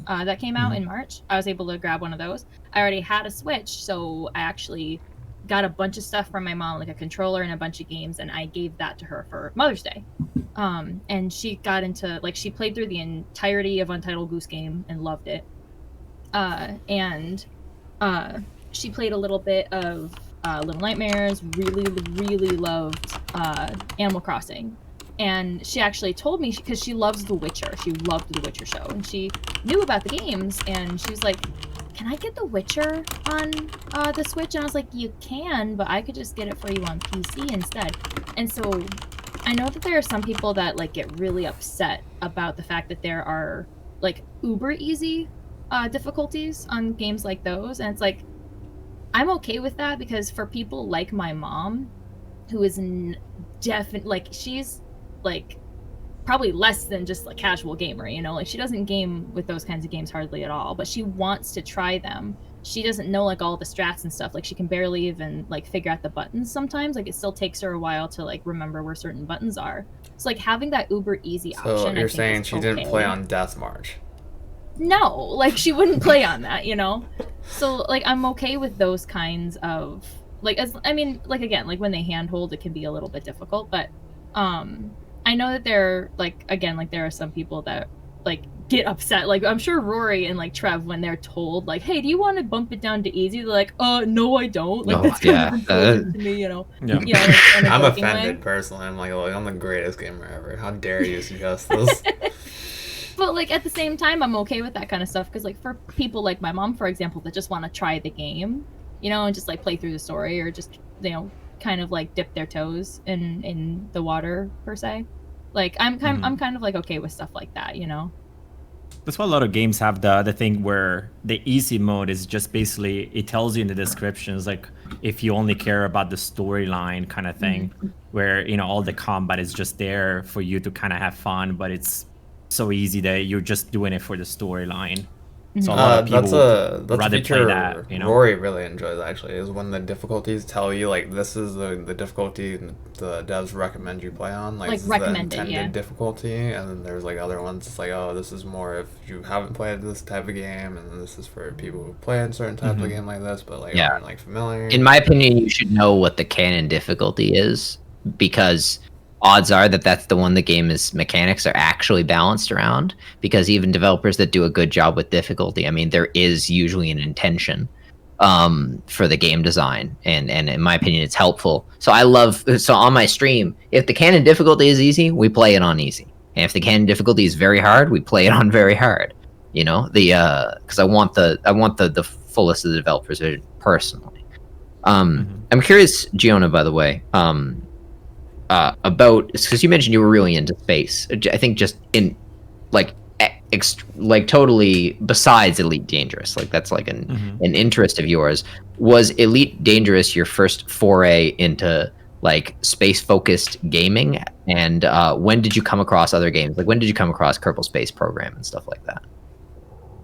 that came out in March. I was able to grab one of those. I already had a Switch, so I actually got a bunch of stuff from my mom, like a controller and a bunch of games, and I gave that to her for Mother's Day. And she got into, like, she played through the entirety of Untitled Goose Game and loved it. And she played a little bit of Little Nightmares, really loved Animal Crossing. And she actually told me, because she loves The Witcher, she loved The Witcher show, and she knew about the games, and she was like, can I get The Witcher on the Switch? And I was like, you can, but I could just get it for you on PC instead. And so I know that there are some people that like get really upset about the fact that there are like uber easy difficulties on games like those, and it's like, I'm okay with that, because for people like my mom, who is definitely, like, she's like probably less than just a casual gamer, you know, like she doesn't game with those kinds of games hardly at all, but she wants to try them. She doesn't know like all the strats and stuff, like she can barely even like figure out the buttons sometimes, like it still takes her a while to like remember where certain buttons are. So like having that uber easy option, So you're I think, saying is she didn't play okay. on Death March? No, like she wouldn't play on that, you know? So like I'm okay with those kinds of like, as I mean, like again, like when they handhold it can be a little bit difficult, but I know that there like, again, like there are some people that like get upset. Like I'm sure Rory and like Trev, when they're told like, hey, do you want to bump it down to easy, they're like, no I don't, like Oh, that's kind yeah. of insulting to me, you know? Yeah. You know, like, in a I'm joking offended way. personally. I'm like, I'm the greatest gamer ever. How dare you suggest this? But like at the same time, I'm okay with that kind of stuff, because like for people like my mom, for example, that just want to try the game, you know, and just like play through the story, or just, you know, kind of like dip their toes in the water per se. Like I'm kind of like okay with stuff like that, you know. That's why a lot of games have the thing where the easy mode is just basically, it tells you in the descriptions, like if you only care about the storyline kind of thing, where, you know, all the combat is just there for you to kind of have fun, but it's so easy that you're just doing it for the storyline. So a lot of people that's a rather feature play that, you know. Rory really enjoys, actually, is when the difficulties tell you like this is the difficulty the devs recommend you play on, like, Like this is the recommended, intended yeah. difficulty, and then there's like other ones, it's like, oh, this is more if you haven't played this type of game, and this is for people who play a certain type of game like this, but like Yeah. aren't like familiar. In my opinion, you should know what the canon difficulty is, because odds are that that's the one the game's mechanics are actually balanced around, because even developers that do a good job with difficulty, I mean, there is usually an intention for the game design, and in my opinion it's helpful. So on my stream, if the canon difficulty is easy, we play it on easy, and if the canon difficulty is very hard, we play it on very hard, you know, because I want the fullest of the developers vision personally. I'm curious, Giona, by the way, about, because you mentioned you were really into space. I think just in like like totally besides Elite Dangerous, like that's like an interest of yours. Was Elite Dangerous your first foray into like space focused gaming? And when did you come across other games? Like when did you come across Kerbal Space Program and stuff like that?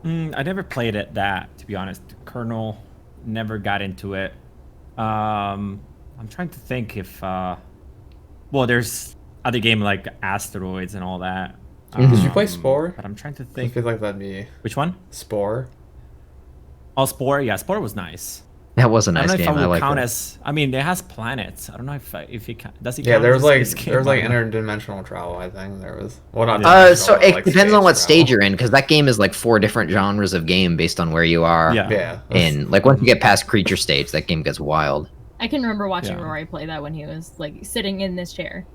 I never played it, that, to be honest. Kernel, never got into it. I'm trying to think if well, there's other game like Asteroids and all that. Did you play Spore? But I'm trying to I think. feel like that'd be Which one? Spore. Oh, Spore. Yeah, Spore was nice. That was a I nice don't know if game. I I would like count that. as. I mean, it has planets. I don't know if it does it. Yeah, count there as was a like space game? there was like I don't know. interdimensional travel. I think there was. Well, not. So dimensional, it like depends on space what stage travel. you're in, because that game is like 4 different genres of game based on where you are. Yeah. Yeah. And like once you get past creature stage, that game gets wild. I can remember watching Yeah. Rory play that when he was like sitting in this chair,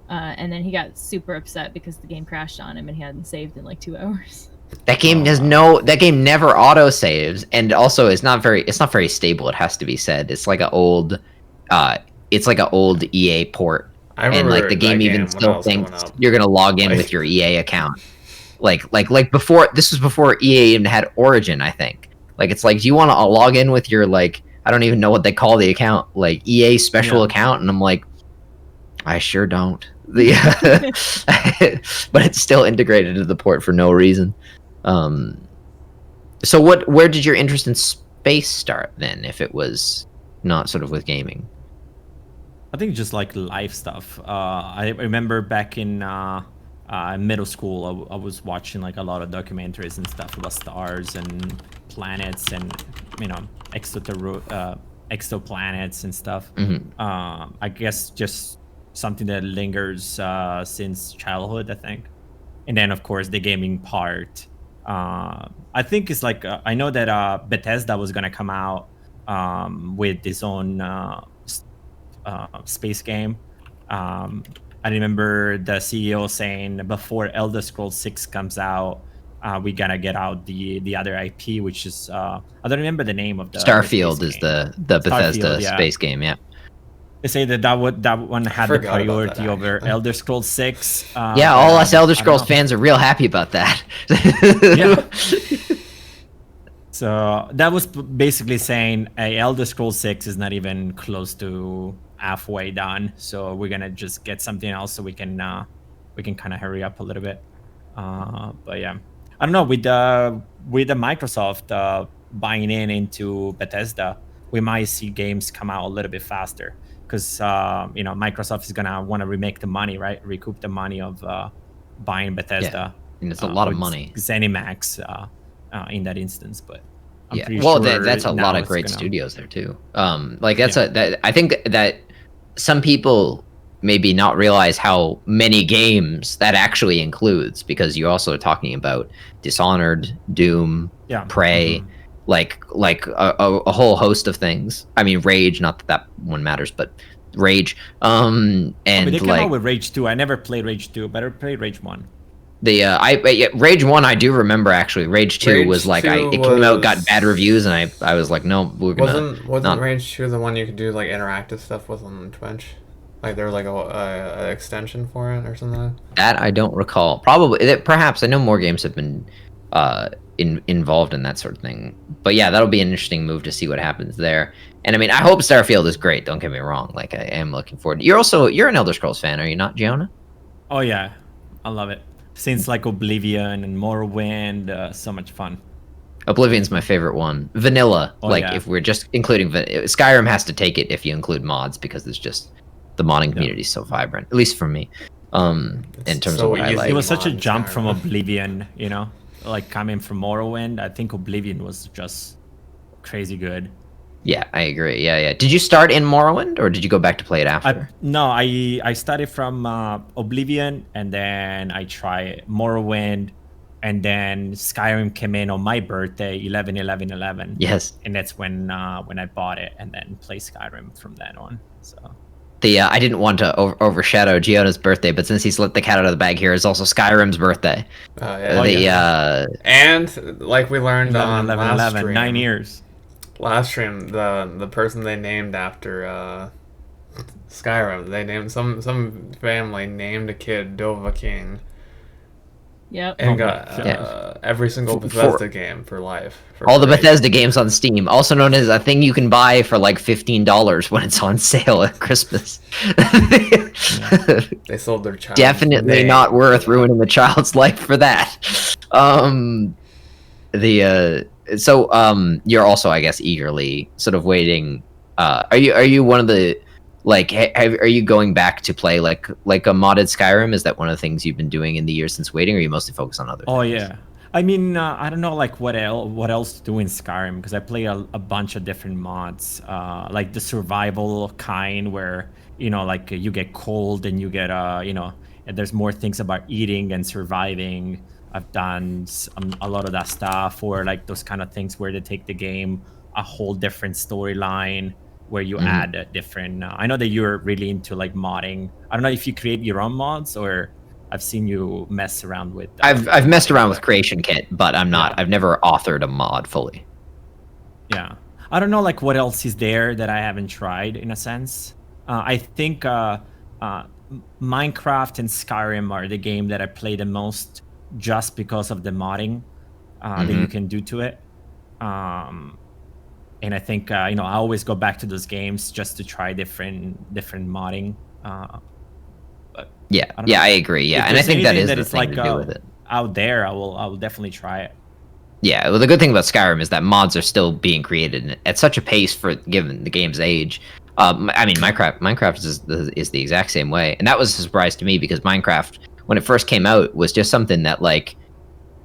and then he got super upset because the game crashed on him and he hadn't saved in like 2 hours. That game that game never auto saves, and also it's not very stable. It has to be said. It's like an old EA port, I and remember like the game that even when I still was thinks growing up. you're gonna log in Like- with your EA account. Like before, this was before EA even had Origin, I think. Like it's like, do you want to log in with your, like, I don't even know what they call the account, like EA special Yeah. account, and I'm like, I sure don't. But it's still integrated into the port for no reason. So where did your interest in space start then, if it was not sort of with gaming? think just like life stuff. I remember back in middle school, I was watching like a lot of documentaries and stuff about stars and planets and exoplanets and stuff. I guess just something that lingers since childhood, I think. And then of course the gaming part. I think it's like I know that Bethesda was gonna come out with its own space game. I remember the CEO saying before Elder Scrolls 6 comes out, we gotta get out the other IP, which is I don't remember the name of the Starfield is the Bethesda Starfield, yeah. space game. Yeah. They say that one had the Forgot about that, priority over actually. Elder Scrolls 6. Yeah, all us Elder I don't Scrolls know. fans are real happy about that. Yeah. So that was basically saying, hey, Elder Scrolls 6 is not even close to halfway done, so we're gonna just get something else so we can kind of hurry up a little bit. But yeah, I don't know, with the Microsoft buying into Bethesda, we might see games come out a little bit faster because Microsoft is gonna want to remake the money, right? Recoup the money of buying Bethesda. And it's a lot of with money. ZeniMax in that instance, but I'm Yeah, pretty well, sure that's a now lot of it's great gonna- studios there too. I think that some people maybe not realize how many games that actually includes, because you're also talking about Dishonored, Doom, Yeah. Prey, Mhm. like a whole host of things. I mean, Rage, not that one matters, but Rage. And But they came like out with Rage 2. I never played Rage 2, but I played Rage 1. Rage 1 I do remember actually. Rage 2 Rage was like 2 it came out, got was- bad reviews, and I was like, no, we're gonna Wasn't not- Rage 2 the one you could do like interactive stuff with on Twitch? Like there was like a extension for it or something. That I don't recall. Probably, perhaps I know more games have been involved in that sort of thing. But yeah, that'll be an interesting move to see what happens there. And I mean, I hope Starfield is great. Don't get me wrong. Like I am looking forward. You're an Elder Scrolls fan, are you not, Giona? Oh yeah, I love it. Since like Oblivion and Morrowind, so much fun. Oblivion's my favorite one. Vanilla, Oh, like yeah. if we're just including Skyrim, has to take it if you include mods because it's just the modding community is so vibrant. At least for me. In It's terms so of what I easy. like. It was such a on jump Skyrim. from Oblivion, like coming from Morrowind. I think Oblivion was just crazy good. Yeah, I agree. Yeah. Did you start in Morrowind or did you go back to play it after? I started from Oblivion, and then I tried Morrowind, and then Skyrim came in on my birthday, 11/11/11. Yes. And that's when I bought it and then played Skyrim from then on. So I didn't want to overshadow Giona's birthday, but since he's let the cat out of the bag here, it's also Skyrim's birthday. Yeah. And like we learned on 11/11/11, last stream, 9 years. Last stream, the person they named after Skyrim, they named some family named a kid Dovahkiin Yep. and Oh got my gosh. every single Bethesda game for life. For All the free. Bethesda games on Steam, also known as a thing you can buy for like $15 when it's on sale at Christmas. They sold their child. Definitely not worth ruining the child's life for that. You're also, I guess, eagerly sort of waiting. Are you one of the like? Are you going back to play like a modded Skyrim? Is that one of the things you've been doing in the years since waiting, or are you mostly focused on other? Oh things? yeah. I mean, I don't know like what else to do in Skyrim, because I play a bunch of different mods, like the survival kind where like you get cold and you get and there's more things about eating and surviving. I've done a lot of that stuff, or like those kind of things where they take the game a whole different storyline where you add different. I know that you're really into like modding. I don't know if you create your own mods, or I've seen you mess around with. I've messed around with Creation Kit, but I'm not. I've never authored a mod fully. Yeah, I don't know like what else is there that I haven't tried in a sense. I think Minecraft and Skyrim are the game that I play the most, just because of the modding that you can do to it. And I think I always go back to those games just to try different modding. Yeah, I don't know. I agree. Yeah, If and I there's think that anything is that the is thing like to do with it. out there, I will definitely try it. Yeah, well, the good thing about Skyrim is that mods are still being created at such a pace for given the game's age. I mean, Minecraft is the exact same way, and that was a surprise to me because Minecraft, when it first came out, was just something that like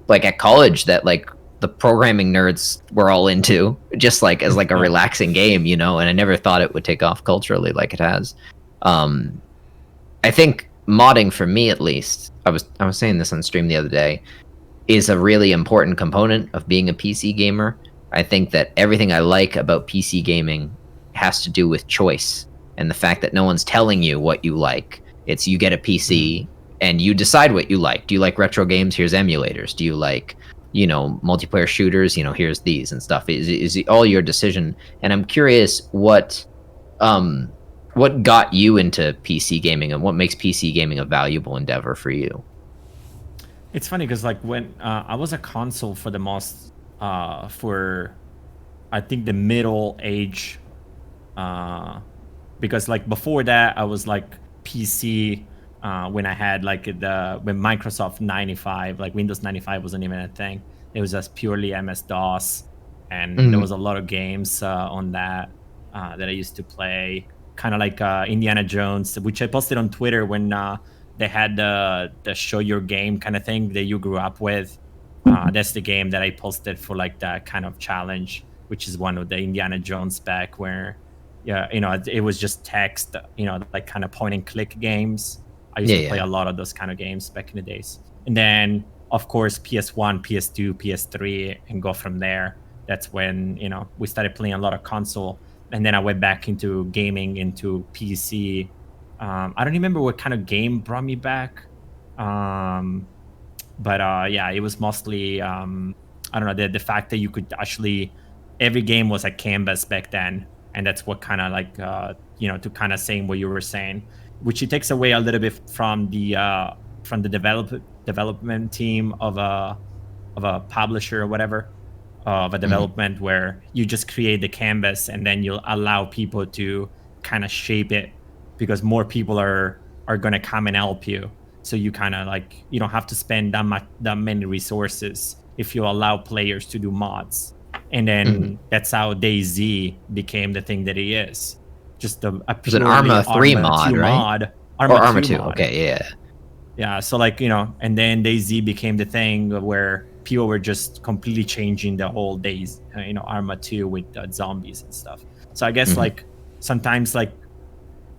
at college that like the programming nerds were all into, just like as like a relaxing game, you know. And I never thought it would take off culturally like it has. I think modding, for me at least, I was saying this on stream the other day, is a really important component of being a PC gamer. I think that everything I like about PC gaming has to do with choice and the fact that no one's telling you what you like. It's you get a PC and you decide what you like. Do you like retro games? Here's emulators. Do you like, you know, multiplayer shooters? You know, here's these and stuff. Is all your decision. And I'm curious what got you into PC gaming and what makes PC gaming a valuable endeavor for you? It's funny because like when I was a console for the most for I think the middle age, because like before that I was like PC when I had like when Microsoft 95, like Windows 95 wasn't even a thing. It was just purely MS-DOS, and there was a lot of games on that that I used to play, kind of like Indiana Jones, which I posted on Twitter when they had the show your game kind of thing that you grew up with. That's the game that I posted for like that kind of challenge, which is one of the Indiana Jones back where, yeah, you know, it was just text, you know, like kind of point and click games. I used to play a lot of those kind of games back in the days. And then, of course, PS1, PS2, PS3, and go from there. That's when, you know, we started playing a lot of console. And then I went back into gaming, into PC. I don't remember what kind of game brought me back. But yeah, it was mostly, I don't know, the fact that you could actually, every game was a canvas back then. And that's what kind of like, you know, to kind of saying what you were saying, which it takes away a little bit from the development team of a publisher or whatever, of a development where you just create the canvas and then you'll allow people to kind of shape it, because more people are going to come and help you. So you kind of like, you don't have to spend that many resources if you allow players to do mods. And then that's how DayZ became the thing that it is. Just a it's an Arma 3 mod, right? Arma 2 mod. Okay, yeah. Yeah, so like, you know, and then DayZ became the thing where people were just completely changing the whole days, you know, Arma 2 with zombies and stuff. So I guess like sometimes like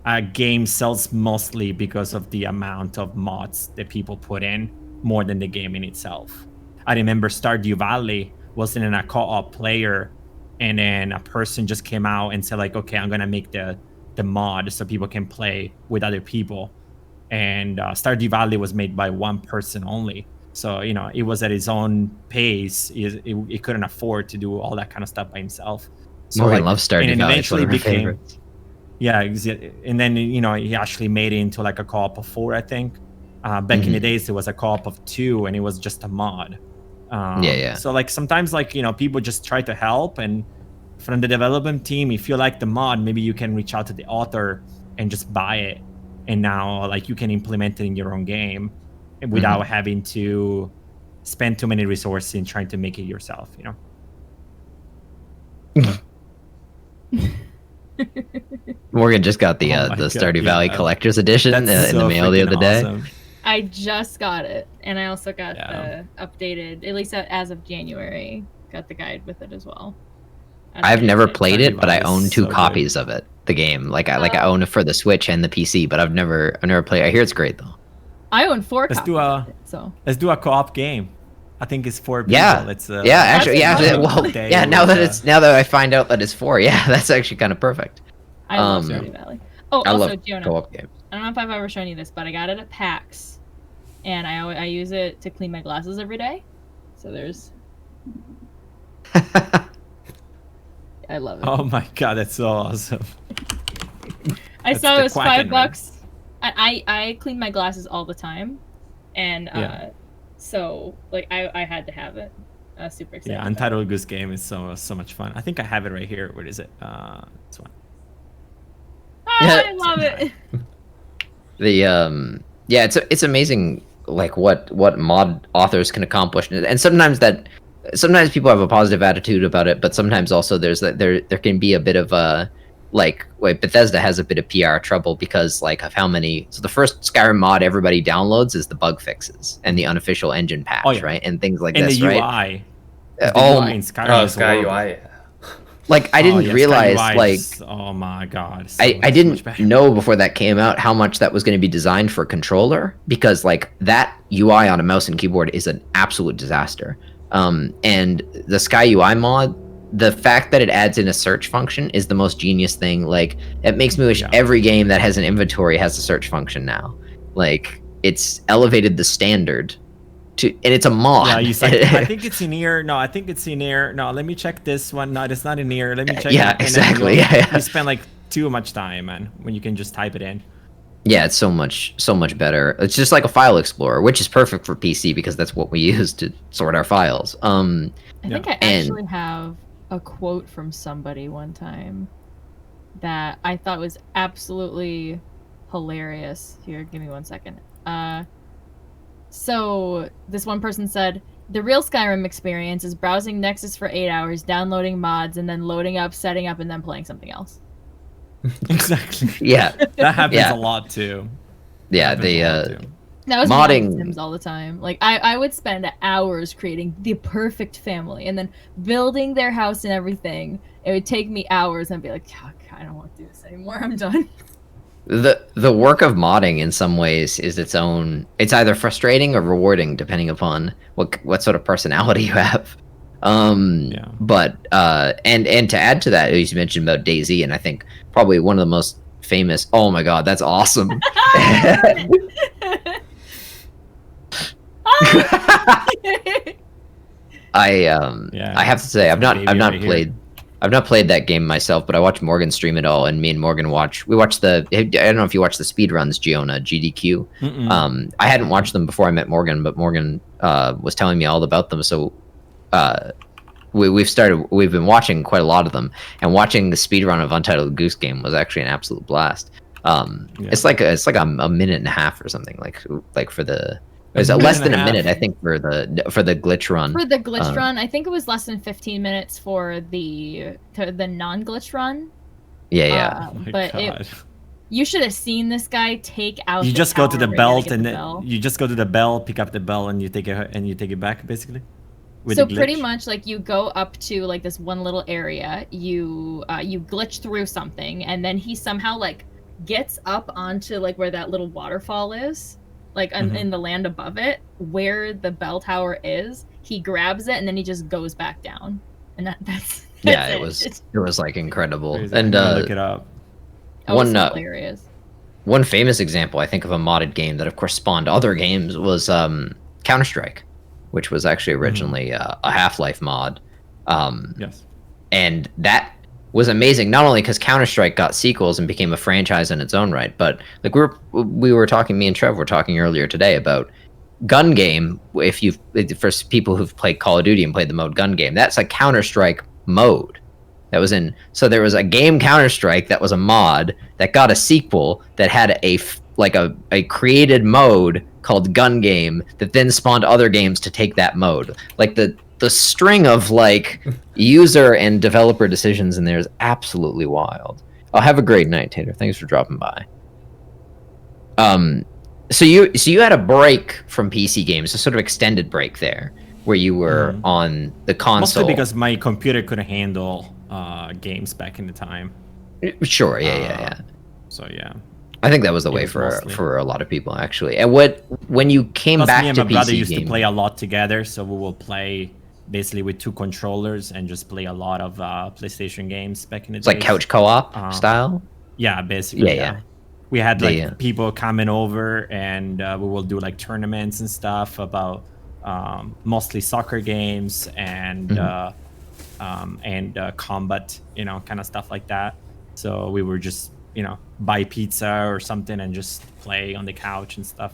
a game sells mostly because of the amount of mods that people put in more than the game in itself. I remember Stardew Valley wasn't in a co-op player, and then a person just came out and said like, okay, I'm gonna make the mod so people can play with other people. And Stardew Valley was made by one person only, so you know it was at his own pace. It couldn't afford to do all that kind of stuff by himself. So Morgan loves Stardew Valley. Eventually became, yeah, and then you know he actually made it into like a co-op of 4, I think. Back in the days, it was a co-op of 2, and it was just a mod. So like sometimes like, you know, people just try to help, and from the development team, if you like the mod, maybe you can reach out to the author and just buy it, and now like you can implement it in your own game without having to spend too many resources in trying to make it yourself, you know. Morgan just got the Stardew Valley Collector's Edition in the mail the other day. I just got it, and I also got the updated, at least as of January, got the guide with it as well. I've never played it, but I own 2 copies of it. The game, like I own it for the Switch and the PC, but I've never played. I hear it's great though. I own 4 copies. Let's do a co-op game. I think it's 4 people. Yeah, It's Now that I find out that it's 4, yeah, that's actually kind of perfect. I love Stardew Valley. Oh, I also love Jonah, co-op games. I don't know if I've ever shown you this, but I got it at PAX, and I use it to clean my glasses every day. So there's. I love it. Oh my god, that's so awesome. I saw it was $5. I clean my glasses all the time, and so like I had to have it. I was super excited. Yeah, Untitled Goose Game is so much fun. I think I have it right here. Where is it? This one. I love it. It's amazing like what mod authors can accomplish, and sometimes people have a positive attitude about it, but sometimes also there can be a bit of a wait, Bethesda has a bit of PR trouble because like of how many. So the first Skyrim mod everybody downloads is the bug fixes and the unofficial engine patch, right, and things like and this, the right? UI. The Oh, UI in Skyrim is Sky horrible. UI. like I didn't Sky realize UI like. is- oh my god. I so didn't much better. know before that came out how much that was going to be designed for controller because like that UI on a mouse and keyboard is an absolute disaster. And the Sky UI mod, the fact that it adds in a search function is the most genius thing. Like it makes me wish every game that has an inventory has a search function now. Like it's elevated the standard to, and it's a mod. Yeah, you said, I think it's in here. No, I think it's in here. No, let me check this one. No, it's not in here. Let me check. Yeah, it. And then exactly. You you spend like too much time, man, when you can just type it in. Yeah, it's so much better. It's just like a file explorer, which is perfect for PC because that's what we use to sort our files. I think I And- actually have a quote from somebody one time that I thought was absolutely hilarious. Here, give me 1 second. So this one person said, "The real Skyrim experience is browsing Nexus for 8 hours, downloading mods, and then loading up, setting up, and then playing something else." Exactly. Yeah, That happens Yeah. a lot too. yeah. Happens They a lot, too. That was Modding- modding Sims all the time. Like I would spend hours creating the perfect family and then building their house and everything. It would take me hours and I'd be like, "God, I don't want to do this anymore. I'm done." the work of modding in some ways is its own. It's either frustrating or rewarding depending upon what sort of personality you have. But and to add to that, as you mentioned about DayZ, and I think probably one of the most famous. Oh my God, that's awesome. I have to say I've not Baby right here. played. I've not played that game myself, but I watched Morgan stream it all, and me and Morgan we watched the. I don't know if you watched the speedruns, Giona, GDQ. Mm-mm. I hadn't watched them before I met Morgan, but Morgan was telling me all about them, so we've been watching quite a lot of them, and watching the speedrun of Untitled Goose Game was actually an absolute blast. It's like a minute and a half or something, like for the. Is it less than a minute? I think for the glitch run. For the glitch run, I think it was less than 15 minutes for the non-glitch run. Yeah. Oh my But God. you should have seen this guy take out. You the just go to the tower belt to get and the then bell. you just go to the bell, pick up the bell, and you take it back basically. With So the pretty glitch? much like you go up to like this one little area, you glitch through something, and then he somehow like gets up onto like where that little waterfall is, like in the land above it, where the bell tower is. He grabs it and then he just goes back down, and that's Yeah, it. it was like incredible. Crazy. And I'm gonna look it up. That was one hilarious. one famous example I think of a modded game that of course spawned other games was Counter-Strike, which was actually originally a Half-Life mod. Yes. And that was amazing, not only because Counter-Strike got sequels and became a franchise in its own right, but like we were talking, me and Trev were talking earlier today about Gun Game. For people who've played Call of Duty and played the mode Gun Game, that's a Counter-Strike mode. That was so there was a game Counter-Strike that was a mod that got a sequel that had a created mode called Gun Game that then spawned other games to take that mode. Like the string of like user and developer decisions in there is absolutely wild. Oh, have a great night, Tater. Thanks for dropping by. So you had a break from PC games, a sort of extended break there, where you were on the console. Mostly because my computer couldn't handle games back in the time. Sure, yeah. So yeah. I think that was the way was for mostly- a lot of people actually. And when you came Plus, back me and to my brother PC used to gaming, play a lot together, so we will play basically with 2 controllers and just play a lot of PlayStation games back in the it's like days. couch co-op style. Yeah, basically. Yeah. We had like Yeah. people coming over, and we will do like tournaments and stuff about mostly soccer games and combat, kind of stuff like that. So we were just buy pizza or something and just play on the couch and stuff.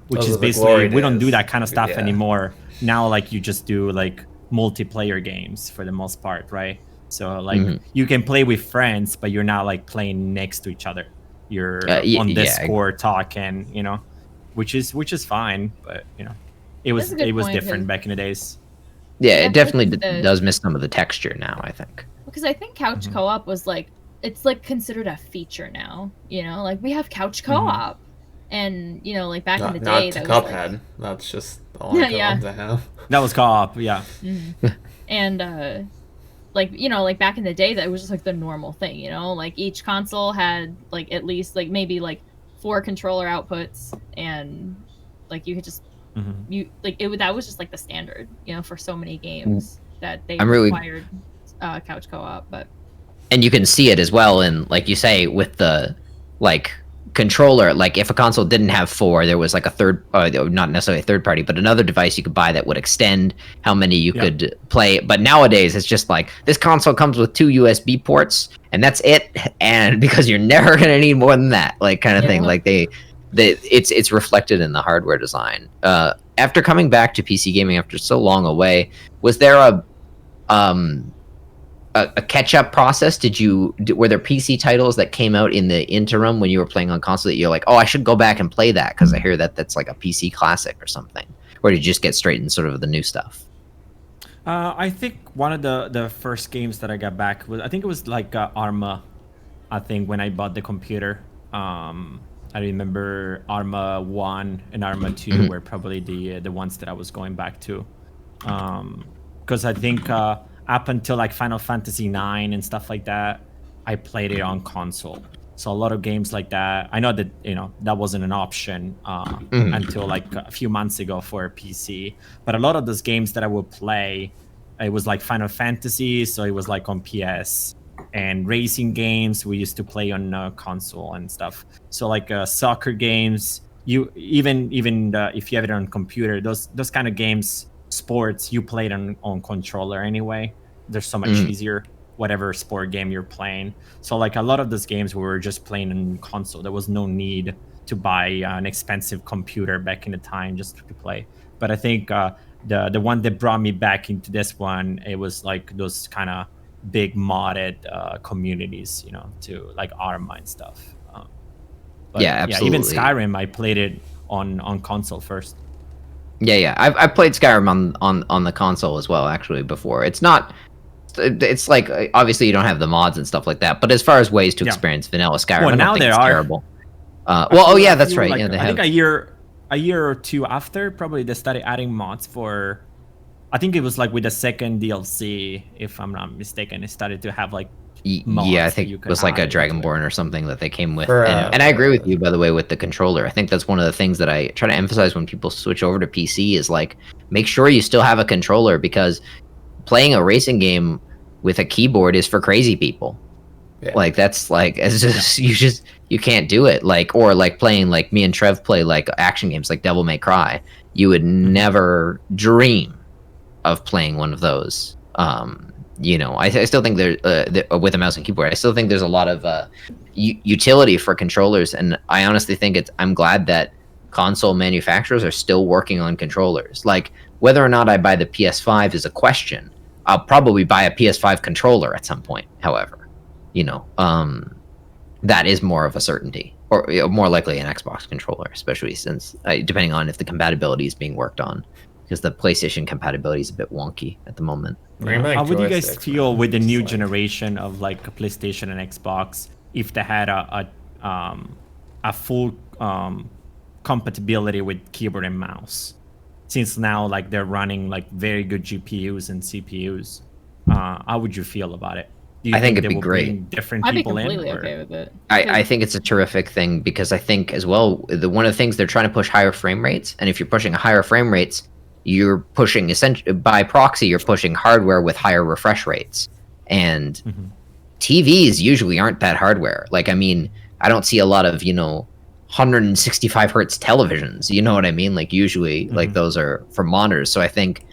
Which Those is are the basically glory we don't do days. that kind of stuff Yeah. anymore. Now like you just do like multiplayer games for the most part, right? So like you can play with friends, but you're not like playing next to each other. You're on yeah. Discord talking, which is fine, but it was That's a good point, different 'cause- back in the days. Yeah, I it definitely think does miss some of the texture now, I think. Because I think couch co-op was like it's like considered a feature now. You know, like we have couch co-op, and you know, like back in the day, not that was Cuphead. like, That's just the only Yeah. co-op they have. That was co-op, yeah. and like you know, like back in the day, that was just like the normal thing. You know, like each console had like at least like maybe like 4 controller outputs, and like you could just you like it. That was just like the standard, you know, for so many games that they I'm really- required couch co-op. But And you can see it as well in, like you say, with the like controller. Like if a console didn't have 4, there was like a third, not necessarily a third party, but another device you could buy that would extend how many you could play. But nowadays it's just like this console comes with 2 USB ports and that's it. And because you're never gonna need more than that, like kind of thing. Like it's reflected in the hardware design. After coming back to PC gaming after so long away, was there a catch-up process? Were there PC titles that came out in the interim when you were playing on console that you're like, oh, I should go back and play that because I hear that that's like a PC classic or something? Or did you just get straight in sort of the new stuff? I think one of the first games that I got back was, I think it was like Arma. I think when I bought the computer, I remember Arma 1 and Arma 2 were probably the ones that I was going back to, because I think up until like Final Fantasy 9 and stuff like that, I played it on console. So a lot of games like that, I know that, you know, that wasn't an option until like a few months ago for PC. But a lot of those games that I would play, it was like Final Fantasy, so it was like on PS. And racing games we used to play on console and stuff. So like soccer games, you even if you have it on computer, those kind of games, sports, you play it on controller anyway. They're so much easier, whatever sport game you're playing. So like a lot of those games we were just playing on console. There was no need to buy an expensive computer back in the time just to play. But I think the one that brought me back into this one, it was like those kind of big modded communities, you know, to like Arma and stuff. But Yeah, even absolutely. Skyrim, I played it on console first. Yeah. I've played Skyrim on the console as well, actually, before. It's like, obviously you don't have the mods and stuff like that, but as far as ways to experience vanilla Skyrim, Well, I don't now think there it's are. terrible. Yeah, that's right. Like, Yeah, they I have. think a year or two after, probably they started adding mods for. I think it was like with the second DLC, if I'm not mistaken, it started to have like mods Yeah, I that think you it could was like a add into it. Dragonborn or something that they came with. For, And I agree with you, by the way, with the controller. I think that's one of the things that I try to emphasize when people switch over to PC is like, make sure you still have a controller, because playing a racing game with a keyboard is for crazy people. Yeah. Like that's like, it's just you can't do it. Like, or like playing, like me and Trev play like action games like Devil May Cry. You would never dream of playing one of those. You know, I still think with a mouse and keyboard, I still think there's a lot of utility for controllers, and I honestly think I'm glad that console manufacturers are still working on controllers. Like, whether or not I buy the PS5 is a question. I'll probably buy a PS5 controller at some point, however. You know, that is more of a certainty, or more likely an Xbox controller, especially since, depending on if the compatibility is being worked on, because the PlayStation compatibility is a bit wonky at the moment. Bring back How would you guys joysticks, feel man. with the new Just like- generation of like PlayStation and Xbox if they had a full compatibility with keyboard and mouse? Since now like they're running like very good GPUs and CPUs, how would you feel about it? Do you I think it'd they be will great. bring different I'd be people completely in? Or? okay with it. I think it's a terrific thing, because I think as well, one of the things they're trying to push higher frame rates, and if you're pushing higher frame rates, you're pushing by proxy, you're pushing hardware with higher refresh rates, and TVs usually aren't that hardware. Like, I mean, I don't see a lot of 165 hertz televisions. You know what I mean? Like, usually, like those are for monitors. So I think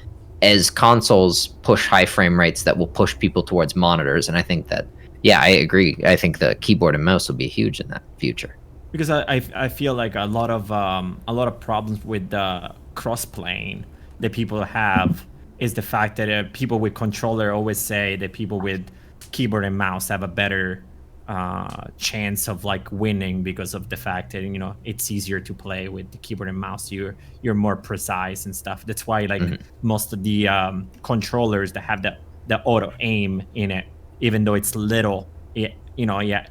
as consoles push high frame rates, that will push people towards monitors, and I think that, yeah, I agree. I think the keyboard and mouse will be huge in that future. Because I feel like a lot of problems with cross playing that people have is the fact that people with controller always say that people with keyboard and mouse have a better chance of like winning, because of the fact that it's easier to play with the keyboard and mouse. You're more precise and stuff. That's why like most of the controllers that have the auto aim in it, even though it's little,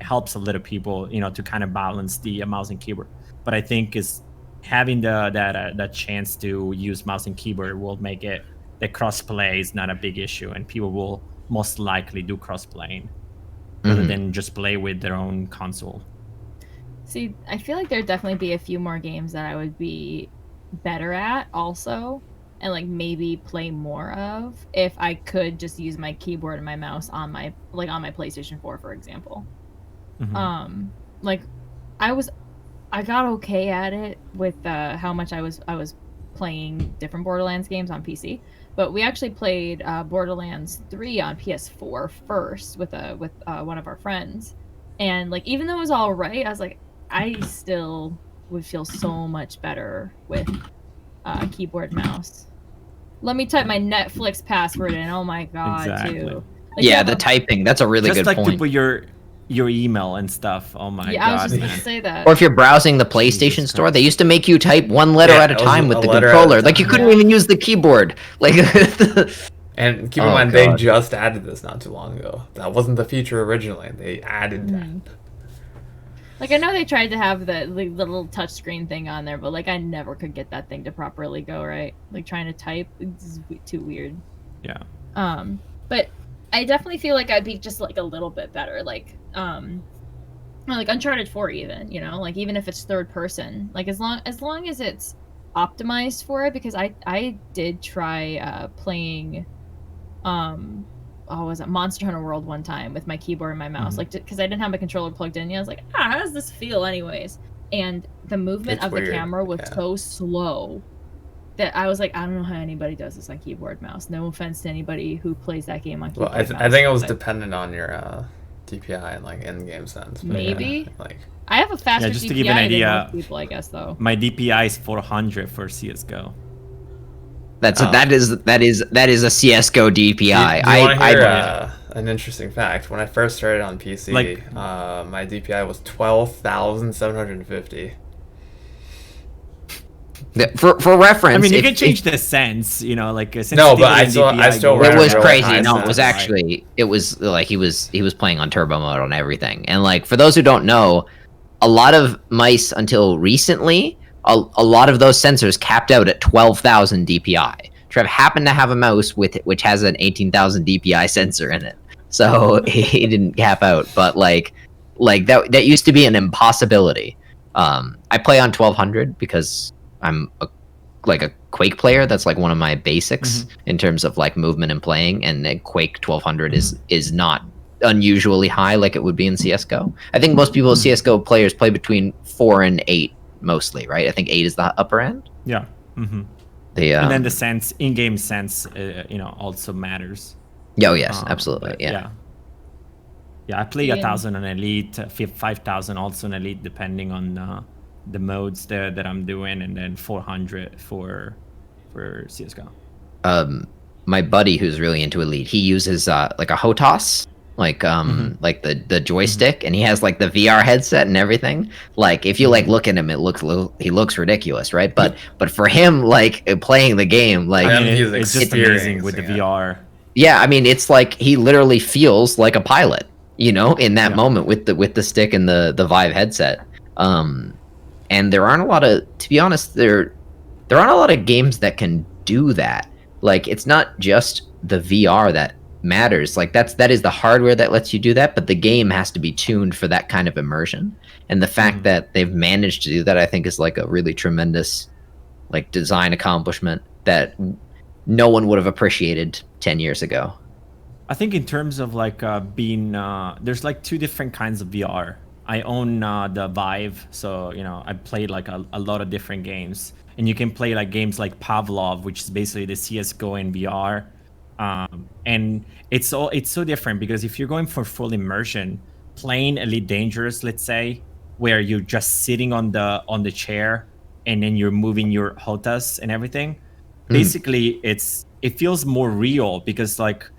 helps a little people, to kind of balance the mouse and keyboard. But I think is having that chance to use mouse and keyboard will make it that crossplay is not a big issue, and people will most likely do crossplaying rather than just play with their own console. See, I feel like there'd definitely be a few more games that I would be better at also, and like maybe play more of if I could just use my keyboard and my mouse on my PlayStation 4, for example. Like I got okay at it with how much I was playing different Borderlands games on PC, but we actually played Borderlands 3 on PS4 first with one of our friends, and like even though it was all right, I was like, I still would feel so much better with keyboard mouse. Let me type my Netflix password in. Oh my god, Exactly. too. Yeah, the typing. That's a really Just good like point. to put your email and stuff. Oh my Yeah, I was god, just man. gonna say that. Or if you're browsing the PlayStation Store, they used to make you type one letter Yeah, at a it was time with a the letter at a controller. Like you time. couldn't Yeah. even use the keyboard. Like And keep in Oh, mind, they God. just added this not too long ago. That wasn't the feature originally. They added that. Like I know they tried to have the little touchscreen thing on there, but like I never could get that thing to properly go right. Like trying to type is too weird. Yeah. But I definitely feel like I'd be just like a little bit better. Like Uncharted 4 even, like even if it's third person, like as long as it's optimized for it, because I did try playing was it Monster Hunter World one time with my keyboard and my mouse, like because I didn't have my controller plugged in. I was like, how does this feel anyways? And the movement It's of weird, the camera was yeah. so slow that I was like, I don't know how anybody does this on keyboard mouse. No offense to anybody who plays that game on Well, keyboard I mouse, think it was but dependent on your DPI and like in-game sense. But yeah, Maybe. like I have a faster just to DPI give you an than idea, most people, I guess, though. My DPI is 400 for CS:GO. that is a CS:GO DPI. Do you want to hear I- an interesting fact? When I first started on PC, Like- my DPI was 12,750. For reference, I mean, you if- can change the sense, like No, but I still It ran was really crazy. high No, it was sense. actually it was like he was playing on turbo mode on everything. And like for those who don't know, a lot of mice until recently, a lot of those sensors capped out at 12,000 DPI. Trev happened to have a mouse which has an 18,000 DPI sensor in it, so he didn't cap out. But like that used to be an impossibility. I play on 1200 because I'm a Quake player. That's like one of my basics in terms of like movement and playing, and then Quake 1200 is not unusually high like it would be in CS:GO. I think most people CS:GO players play between 4 and 8 mostly, right? I think 8 is the upper end. Yeah. The And then the sense, in-game sense, also matters. oh yes, absolutely, But yeah. Yeah, I play Yeah. 1,000 on Elite, 5,000 also on Elite, depending on the modes that I'm doing, and then 400 for CS:GO. My buddy who's really into Elite, he uses like a HOTAS, like the joystick, and he has like the VR headset and everything. Like if you like look at him, he looks ridiculous, right? But for him, like playing the game, like Yeah. I mean, he's it's just amazing with the experiencing it. VR. yeah, I mean it's like he literally feels like a pilot, in that moment with the stick and the Vive headset. And there aren't a lot of, to be honest, there aren't a lot of games that can do that. Like it's not just the VR that matters. Like that is the hardware that lets you do that, but the game has to be tuned for that kind of immersion. And the fact that they've managed to do that, I think, is like a really tremendous like design accomplishment that no one would have appreciated 10 years ago. I think in terms of like being, there's like two different kinds of VR. I own the Vive, so I played like a lot of different games, and you can play like games like Pavlov, which is basically the CS:GO in VR, and it's so different because if you're going for full immersion, playing Elite Dangerous, let's say, where you're just sitting on the chair and then you're moving your HOTAS and everything, basically it feels more real because like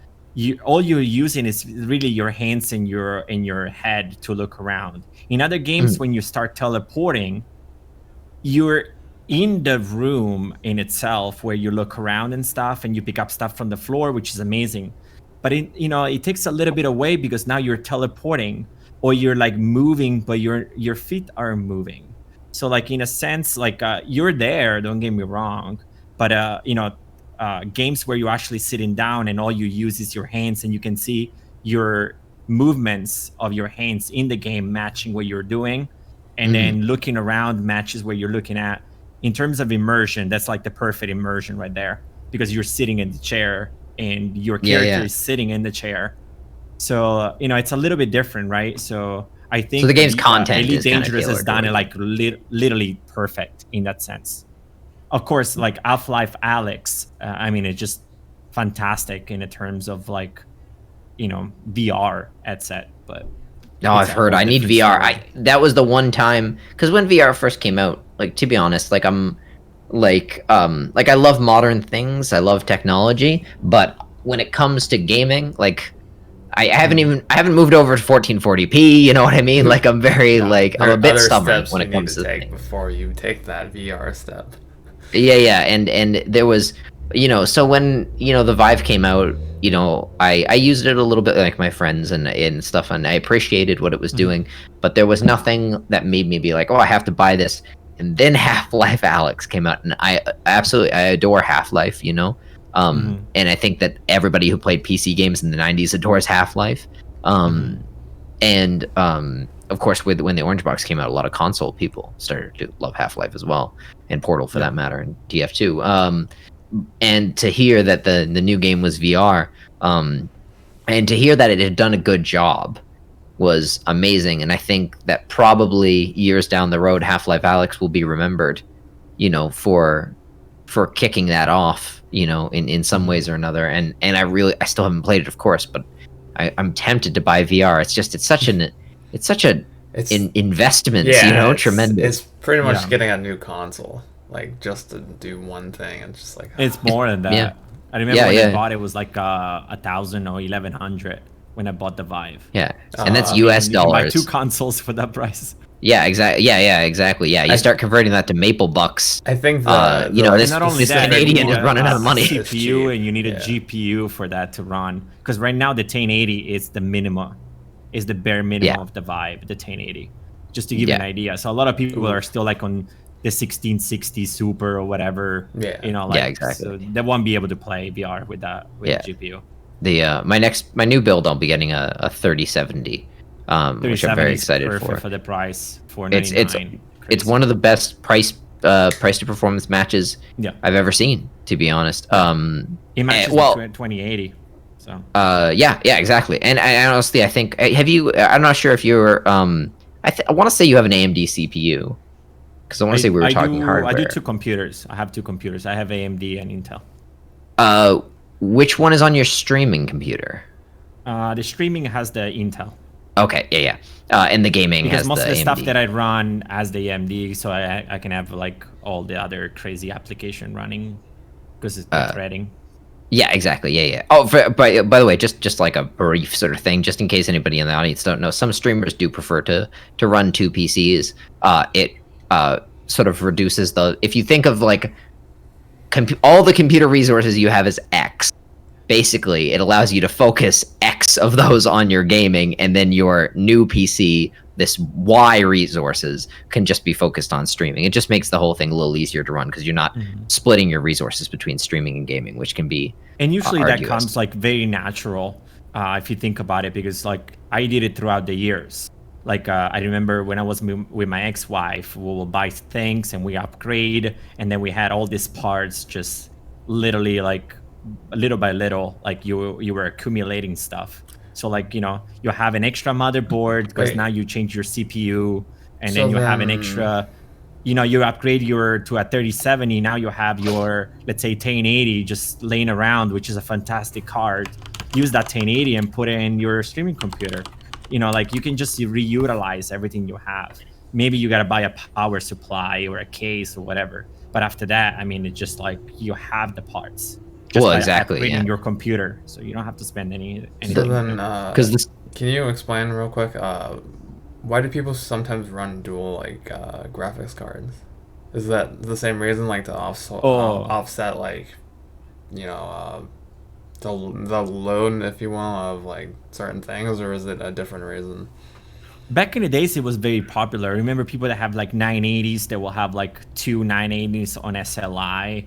all you're using is really your hands and your head to look around. In other games, when you start teleporting, you're in the room in itself where you look around and stuff, and you pick up stuff from the floor, which is amazing. But it takes a little bit away because now you're teleporting. or you're like moving, but your feet are moving. So like in a sense, like you're there. Don't get me wrong, but games where you're actually sitting down and all you use is your hands, and you can see your movements of your hands in the game matching what you're doing, and then looking around matches what you're looking at. In terms of immersion, that's like the perfect immersion right there, because you're sitting in the chair and your character is sitting in the chair. So it's a little bit different, right? So I think the game's content Elite is kinda Dangerous has tailored done it towards like literally perfect in that sense. Of course, like Half-Life Alyx, I mean, it's just fantastic in terms of like VR headset. But No, I've heard I need VR. That was the one time, because when VR first came out, like, to be honest, like I love modern things, I love technology, but when it comes to gaming, like I haven't moved over to 1440p, you know what I mean? Like I'm very I'm a bit stubborn when it comes to take before you take that VR step. Yeah, and there was, so when, the Vive came out, I used it a little bit like my friends and stuff, and I appreciated what it was doing, but there was nothing that made me be like, oh, I have to buy this. And then Half-Life Alyx came out, and I adore Half-Life, and I think that everybody who played PC games in the 90s adores Half-Life. And of course, when the Orange Box came out, a lot of console people started to love Half-Life as well, and Portal for that matter, and TF2. And to hear that the new game was VR, and to hear that it had done a good job was amazing. And I think that probably years down the road, Half-Life Alyx will be remembered, for kicking that off, in some ways or another. And I still haven't played it, of course, but I'm tempted to buy VR. It's such an investment, tremendous. It's pretty much getting a new console, like just to do one thing, and just like it's more than that. Yeah. I remember when I bought it was like 1,000 or 1,100 when I bought the Vive. Yeah, and that's US dollars. You can buy 2 consoles for that price. Yeah, exactly. Yeah, exactly. Yeah, you start converting that to Maple bucks. I think this not only this that, Canadian is running out of money. CPU, and you need a GPU for that to run, because right now the 1080 is the minimum, is the bare minimum of the Vive, the 1080. Just to give you an idea. So a lot of people are still like on the 1660 Super or whatever. Yeah. Exactly. So they won't be able to play VR with that the GPU. My new build, I'll be getting a 3070, which I'm very excited for. For the price, $499. It's one of the best price to performance matches I've ever seen, to be honest. It matches 2080. So. Yeah, exactly. And I honestly, I think, I'm not sure if you're, I want to say you have an AMD CPU. Because I want to say we were talking hardware. I do 2 computers. I have 2 computers. I have AMD and Intel. Which one is on your streaming computer? The streaming has the Intel. Okay, yeah. And the gaming has the AMD. Because most of the stuff that I run as the AMD, so I can have like all the other crazy application running, because it's threading. Yeah, exactly. Yeah. Oh, by the way, just like a brief sort of thing, just in case anybody in the audience don't know, some streamers do prefer to run 2 PCs. It sort of reduces if you think of like all the computer resources you have as X, basically it allows you to focus X of those on your gaming, and then your new PC, this Y resources, can just be focused on streaming. It just makes the whole thing a little easier to run, because you're not splitting your resources between streaming and gaming, which can be and usually that comes like very natural if you think about it, because like I did it throughout the years. Like I remember when I was with my ex-wife, we will buy things and we upgrade, and then we had all these parts just literally like little by little, like you were accumulating stuff. So like you have an extra motherboard because now you change your CPU, and then you have an extra, you upgrade to a 3070. Now you have your, let's say, 1080 just laying around, which is a fantastic card. Use that 1080 and put it in your streaming computer. Like you can just reutilize everything you have. Maybe you got to buy a power supply or a case or whatever. But after that, I mean, it's just like you have the parts. Just exactly. In your computer, so you don't have to spend anything. So then, can you explain real quick? Why do people sometimes run dual like graphics cards? Is that the same reason, like to offset like, the load, if you will, of like certain things, or is it a different reason? back in the days, it was very popular. I remember people that have like 980s that will have like two 980s on SLI.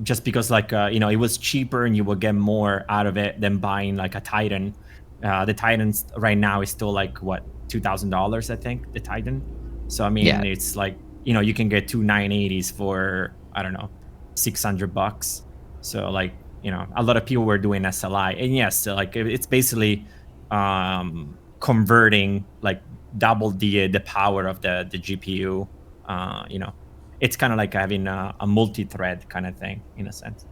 Just because it was cheaper and you will get more out of it than buying like a Titan. The Titans right now is still like what, $2,000, I think, the Titan. So I mean, it's like, you can get two 980s for, I don't know, $600. So like, a lot of people were doing SLI, and yes, like it's basically converting like double the power of the GPU. It's kind of like having a multi-thread kind of thing in a sense.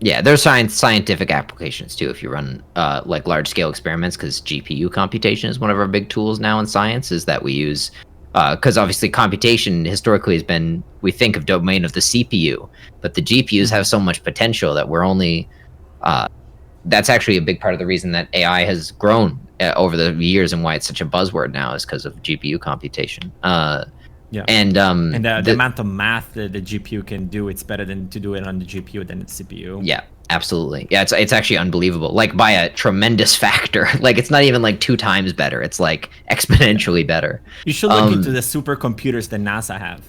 Yeah, there's scientific applications too if you run like large-scale experiments, because GPU computation is one of our big tools now in science, is that we use, because obviously computation historically has been, we think of domain of the CPU, but the GPUs have so much potential that we're only, that's actually a big part of the reason that AI has grown over the years and why it's such a buzzword now, is because of GPU computation. Yeah, and the amount of math that the GPU can do, it's better than to do it on the GPU than the CPU. Yeah, absolutely. Yeah, it's actually unbelievable. Like by a tremendous factor. Like it's not even like 2 times better. It's like exponentially better. You should look into the supercomputers that NASA have.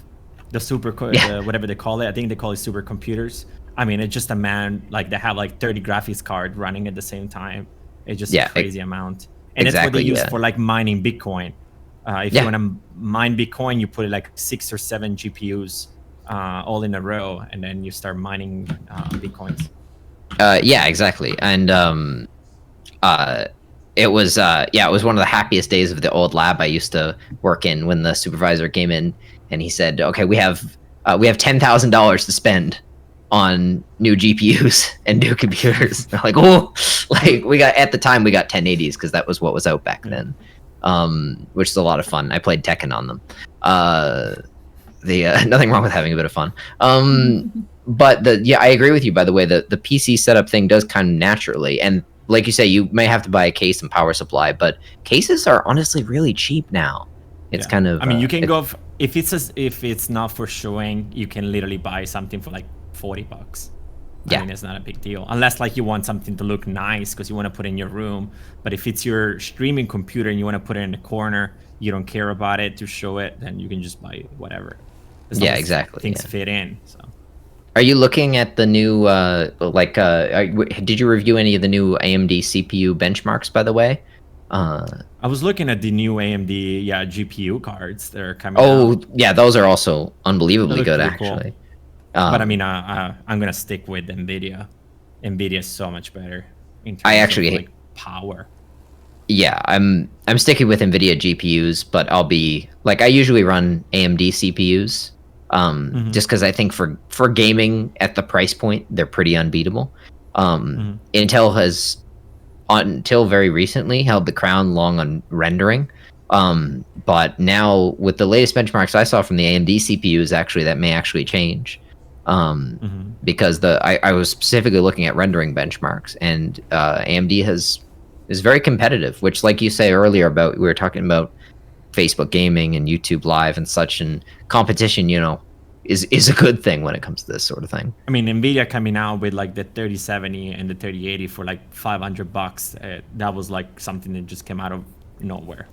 The whatever they call it. I think they call it supercomputers. I mean, it's just a man, like they have like 30 graphics cards running at the same time. It's just a crazy amount. And that's what they use for like mining Bitcoin. If you want to mine Bitcoin, you put it like 6 or 7 GPUs all in a row, and then you start mining Bitcoins. Yeah, exactly. And it was one of the happiest days of the old lab I used to work in, when the supervisor came in and he said, "Okay, we have $10,000 to spend on new GPUs and new computers." I'm like, oh, like we got 1080s because that was what was out back then. Which is a lot of fun. I played Tekken on them. Nothing wrong with having a bit of fun. But I agree with you, by the way. The PC setup thing does kind of naturally, and like you say, you may have to buy a case and power supply, but cases are honestly really cheap now. It's kind of, I mean, you can go if it's not for showing, you can literally buy something for like $40. I mean, it's not a big deal, unless like you want something to look nice because you want to put it in your room. But if it's your streaming computer and you want to put it in the corner, you don't care about it to show it, then you can just buy whatever. Yeah, exactly. Things fit in. So, are you looking at the new did you review any of the new AMD CPU benchmarks, by the way? I was looking at the new AMD GPU cards that are coming out. Yeah, those are also unbelievably good, actually. Cool. But I mean, I'm gonna stick with NVIDIA. NVIDIA is so much better in terms of like power. Yeah, I'm sticking with NVIDIA GPUs, but I'll be like, I usually run AMD CPUs, just because I think for gaming at the price point, they're pretty unbeatable. Intel has, until very recently, held the crown long on rendering. But now with the latest benchmarks I saw from the AMD CPUs, actually that may actually change. Because I was specifically looking at rendering benchmarks, and AMD is very competitive, which, like you say earlier about, we were talking about Facebook gaming and YouTube Live and such, and competition, is a good thing when it comes to this sort of thing. I mean, NVIDIA coming out with like the 3070 and the 3080 for like $500, that was like something that just came out of nowhere.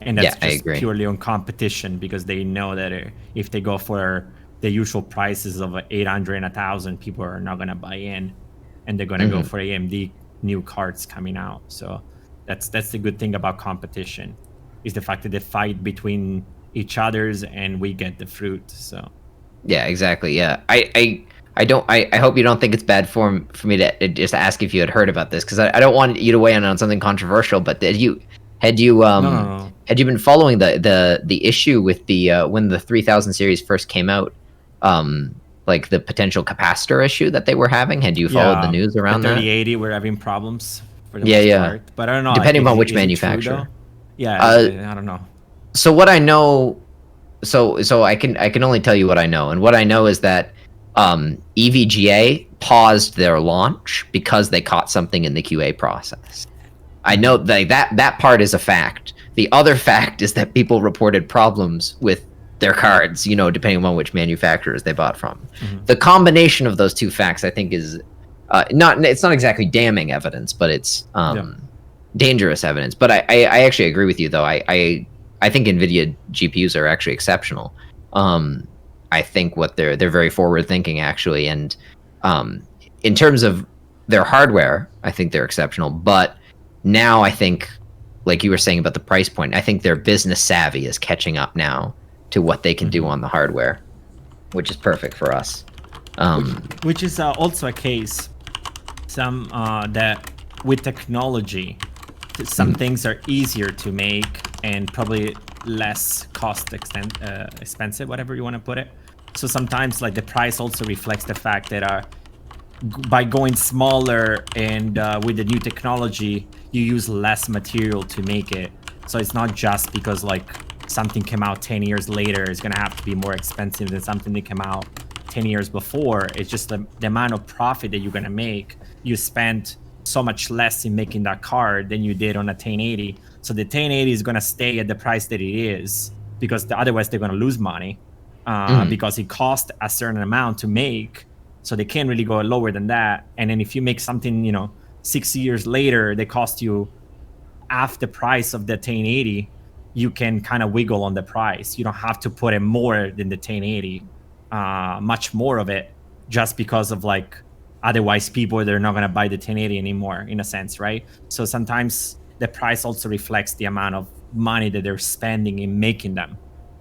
And that's just purely on competition, because they know that if they go for the usual prices of 800 and 1,000, people are not going to buy in, and they're going to go for AMD new cards coming out. So that's the good thing about competition, is the fact that they fight between each others and we get the fruit. So yeah, exactly. Yeah, I hope you don't think it's bad form for me to just ask if you had heard about this, because I don't want you to weigh in on something controversial. But had you been following the issue with the when the 3000 series first came out, like the potential capacitor issue that they were having? Had you followed the news around that? 3080 were having problems for the most part, but I don't know. Depending on which manufacturer. I don't know. So what I know, so I can only tell you what I know, and what I know is that EVGA paused their launch because they caught something in the QA process. I know that part is a fact. The other fact is that people reported problems with their cards, depending on which manufacturers they bought from. The combination of those two facts, I think, is it's not exactly damning evidence, but it's dangerous evidence. But I actually agree with you, though. I I think NVIDIA GPUs are actually exceptional. I think what they're very forward thinking actually, and in terms of their hardware, I think they're exceptional. But now I think, like you were saying about the price point, I think their business savvy is catching up now to what they can do on the hardware, which is perfect for us. Which is also a case that with technology, some things are easier to make and probably less expensive, whatever you want to put it. So sometimes like the price also reflects the fact that by going smaller and with the new technology, you use less material to make it. So it's not just because like something came out 10 years later, it's gonna have to be more expensive than something that came out 10 years before. It's just the amount of profit that you're gonna make. You spent so much less in making that card than you did on a 1080. So the 1080 is gonna stay at the price that it is because otherwise they're gonna lose money because it cost a certain amount to make. So they can't really go lower than that. And then if you make something, 6 years later, they cost you half the price of the 1080, you can kind of wiggle on the price. You don't have to put in more than the 1080, much more of it, just because of like, otherwise people, they're not going to buy the 1080 anymore, in a sense, right? So sometimes the price also reflects the amount of money that they're spending in making them.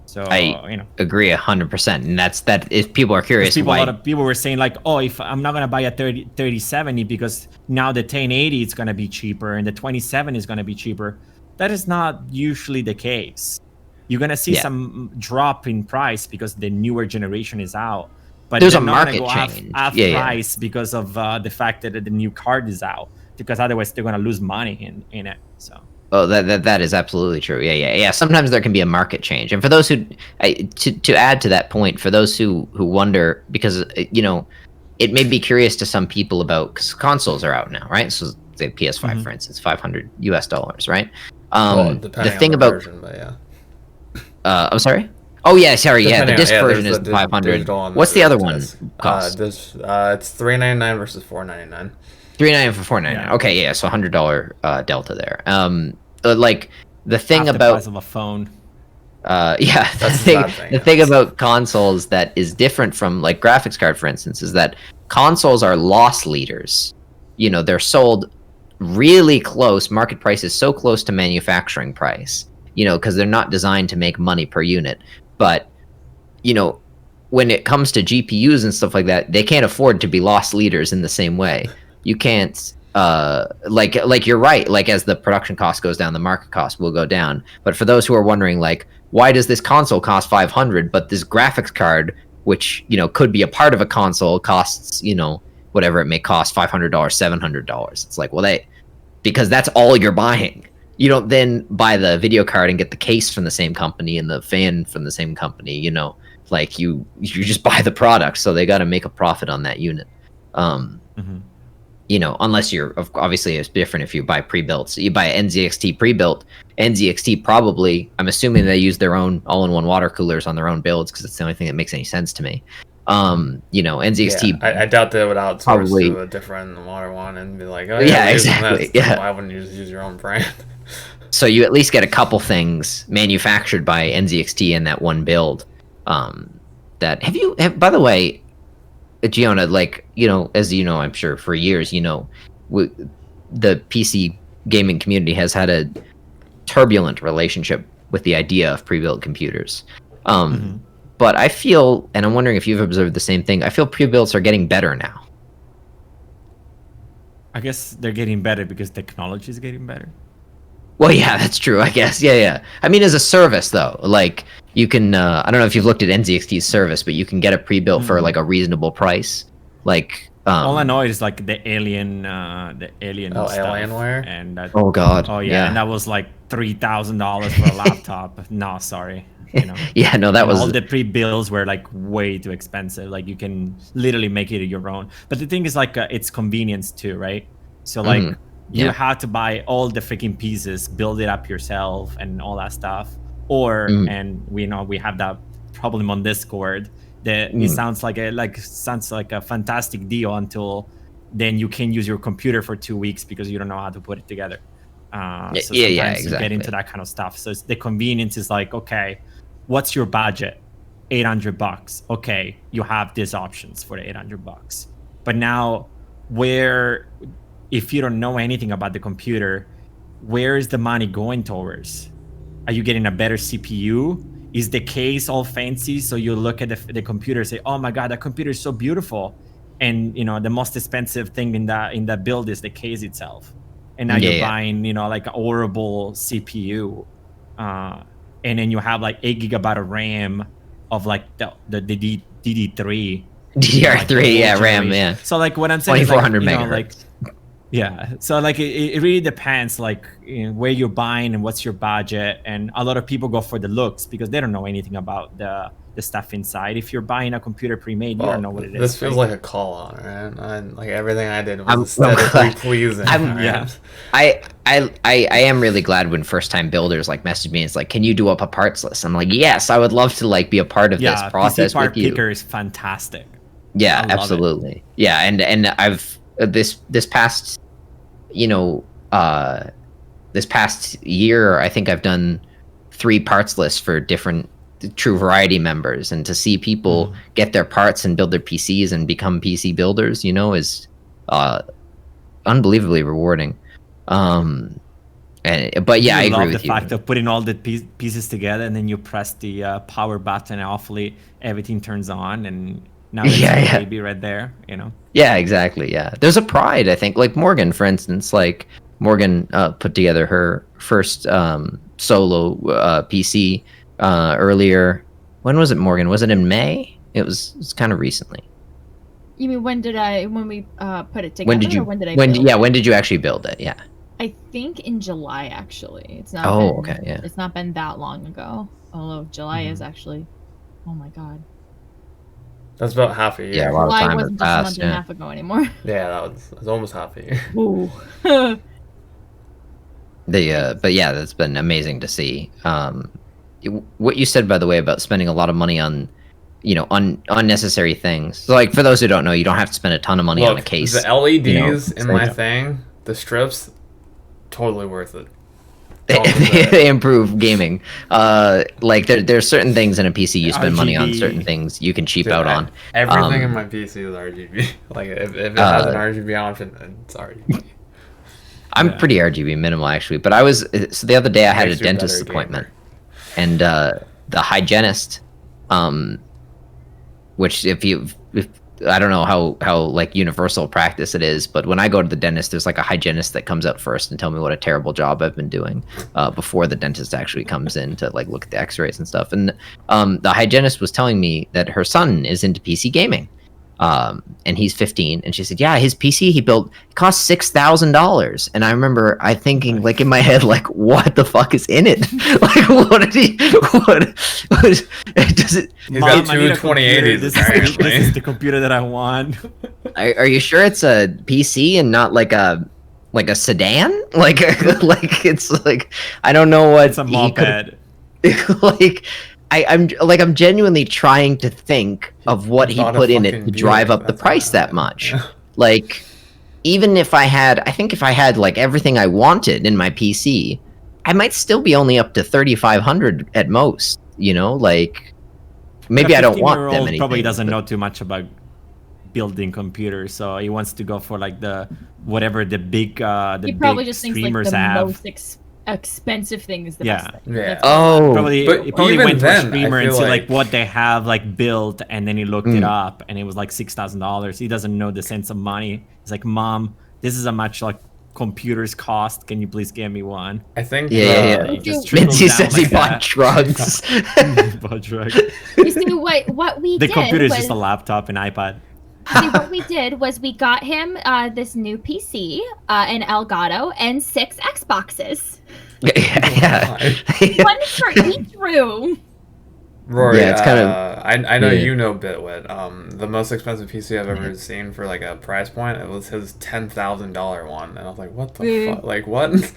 So I agree 100%, and that's that. If people are curious, a lot of people were saying like, "Oh, if I'm not gonna buy a 3070 because now the 1080 is gonna be cheaper and the 2070 is gonna be cheaper," that is not usually the case. You're gonna see some drop in price because the newer generation is out, but there's a market change. Half price because of the fact that the new card is out. Because otherwise they're gonna lose money in it. So. Oh, that is absolutely true. Yeah. Sometimes there can be a market change, and for those who, to add to that point, for those who wonder, because it may be curious to some people about, because consoles are out now, right? So the PS5, for instance, $500, right? The thing about version, but yeah. I'm sorry. Oh yeah, sorry. Yeah, the disc version is 500. What's the other one cost? It's $399 versus $499. $399 for $499. Yeah. Okay, yeah, so $100 delta there. Like the thing half about the price of a phone. The thing about consoles that is different from like graphics card, for instance, is that consoles are loss leaders. They're sold really close. Market price is so close to manufacturing price. Because they're not designed to make money per unit. But when it comes to GPUs and stuff like that, they can't afford to be loss leaders in the same way. You can't like you're right, like as the production cost goes down, the market cost will go down. But for those who are wondering, like, why does this console cost $500 but this graphics card, which could be a part of a console, costs whatever it may cost, $500, $700? It's like, well, because that's all you're buying. You don't then buy the video card and get the case from the same company and the fan from the same company. Like you just buy the product, so they got to make a profit on that unit. Unless you're, obviously it's different if you buy pre-built. So you buy NZXT pre-built. NZXT probably, I'm assuming they use their own all-in-one water coolers on their own builds because it's the only thing that makes any sense to me. NZXT. Yeah, I doubt they would outsource to a different water one and be like, oh yeah, exactly. Yeah. Why wouldn't you just use your own brand? So you at least get a couple things manufactured by NZXT in that one build. By the way, Giona, like, as you know, I'm sure for years, the PC gaming community has had a turbulent relationship with the idea of pre-built computers. But I feel, and I'm wondering if you've observed the same thing, I feel pre-builts are getting better now. I guess they're getting better because technology is getting better. Well, yeah, that's true, I guess. Yeah. I mean, as a service, though, like, you can, I don't know if you've looked at NZXT's service, but you can get a pre-built for, like, a reasonable price. Like, all I know is, like, the Alien stuff. Alienware? And that, oh, God. Oh, yeah, and that was, like, $3,000 for a laptop. No, sorry. Yeah, no, that was... All the pre-builds were, like, way too expensive. Like, you can literally make it your own. But the thing is, like, it's convenience, too, right? So, like... You have to buy all the freaking pieces, build it up yourself, and all that stuff. Or and we have that problem on Discord that it sounds like a fantastic deal until then you can use your computer for 2 weeks because you don't know how to put it together. So Yeah, sometimes you exactly. get into that kind of stuff. So the convenience is like, okay, what's your budget? $800. Okay, you have these options for the $800. But now, if you don't know anything about the computer, where is the money going towards? Are you getting a better CPU? Is the case all fancy? So you look at the computer and say, oh my God, that computer is so beautiful. And the most expensive thing in that build is the case itself. And now you're buying, like a horrible CPU. And then you have like 8 GB of RAM of like the DD3. DDR3, RAM, yeah. So like what I'm saying is like, 2400 megahertz. Yeah, so like it really depends, like where you're buying and what's your budget. And a lot of people go for the looks because they don't know anything about the stuff inside. If you're buying a computer pre-made, you don't know what it is. This feels like a call on, right? Like everything I did was aesthetically pleasing. Yeah, I am really glad when first time builders like message me. It's like, can you do up a parts list? I'm like, yes, I would love to like be a part of this process PC part with you. picker is fantastic. Yeah, absolutely. Yeah, and I've this past this past year, I think I've done 3 parts lists for different True Variety members, and to see people get their parts and build their PCs and become PC builders, is unbelievably rewarding. But yeah, I agree with you. The fact of putting all the pieces together, and then you press the power button, and hopefully everything turns on, and now there's a baby right there. Yeah, exactly. Yeah, there's a pride, I think. Like Morgan, for instance, Morgan put together her first solo PC earlier. When was it, Morgan? Was it in May? It was kind of recently. You mean when we put it together? When did you actually build it? Yeah. I think in July, actually. It's not. Okay, yeah. It's not been that long ago. Although July is actually, oh my God. That's about half a year. Yeah, a lot of July time wasn't just a month and a half ago anymore. Yeah, that was almost half a year. Ooh. But yeah, that's been amazing to see. What you said, by the way, about spending a lot of money on, unnecessary things. So, like, for those who don't know, you don't have to spend a ton of money on a case. The LEDs in my thing, the strips, totally worth it. They improve gaming. Like there's certain things in a PC you spend money on, certain things you can cheap out on. Everything in my PC is RGB. Like if it has an RGB option, then it's RGB. I'm pretty RGB minimal actually, but so the other day I had a dentist appointment, and the hygienist, which if I don't know how like universal practice it is, but when I go to the dentist, there's like a hygienist that comes out first and tell me what a terrible job I've been doing before the dentist actually comes in to like look at the x-rays and stuff. And the hygienist was telling me that her son is into PC gaming. And he's 15, and she said, yeah, his PC he built cost $6,000. And I remember thinking like in my head, like, what the fuck is in it? Like, what does it? He's got two 2080s. This is the computer that I want. Are you sure it's a PC and not like a sedan? Like it's like, I don't know what. It's a moped. Like, I'm genuinely trying to think of what he put in it to drive up the price that much. Like, even if I had like everything I wanted in my PC, I might still be only up to 3,500 at most. Like, maybe I don't want them. Probably doesn't know too much about building computers, so he wants to go for like whatever the big he probably just thinks like the have. most expensive thing is the best thing. Yeah. He probably went to a streamer and see like what they have like built, and then he looked it up, and it was like $6,000. He doesn't know the sense of money. He's like, Mom, this is how much like computers cost. Can you please get me one? I think Mincy says he bought drugs. Bought drugs. You see what we did. The computer is just a laptop and iPad. See, what we did was we got him this new PC, an Elgato, and 6 Xboxes. Yeah. One for each room. Rory, yeah, it's kind of. I know you know Bitwit. The most expensive PC I've ever seen for like a price point, it was his $10,000 one, and I was like, what the fuck? Like what?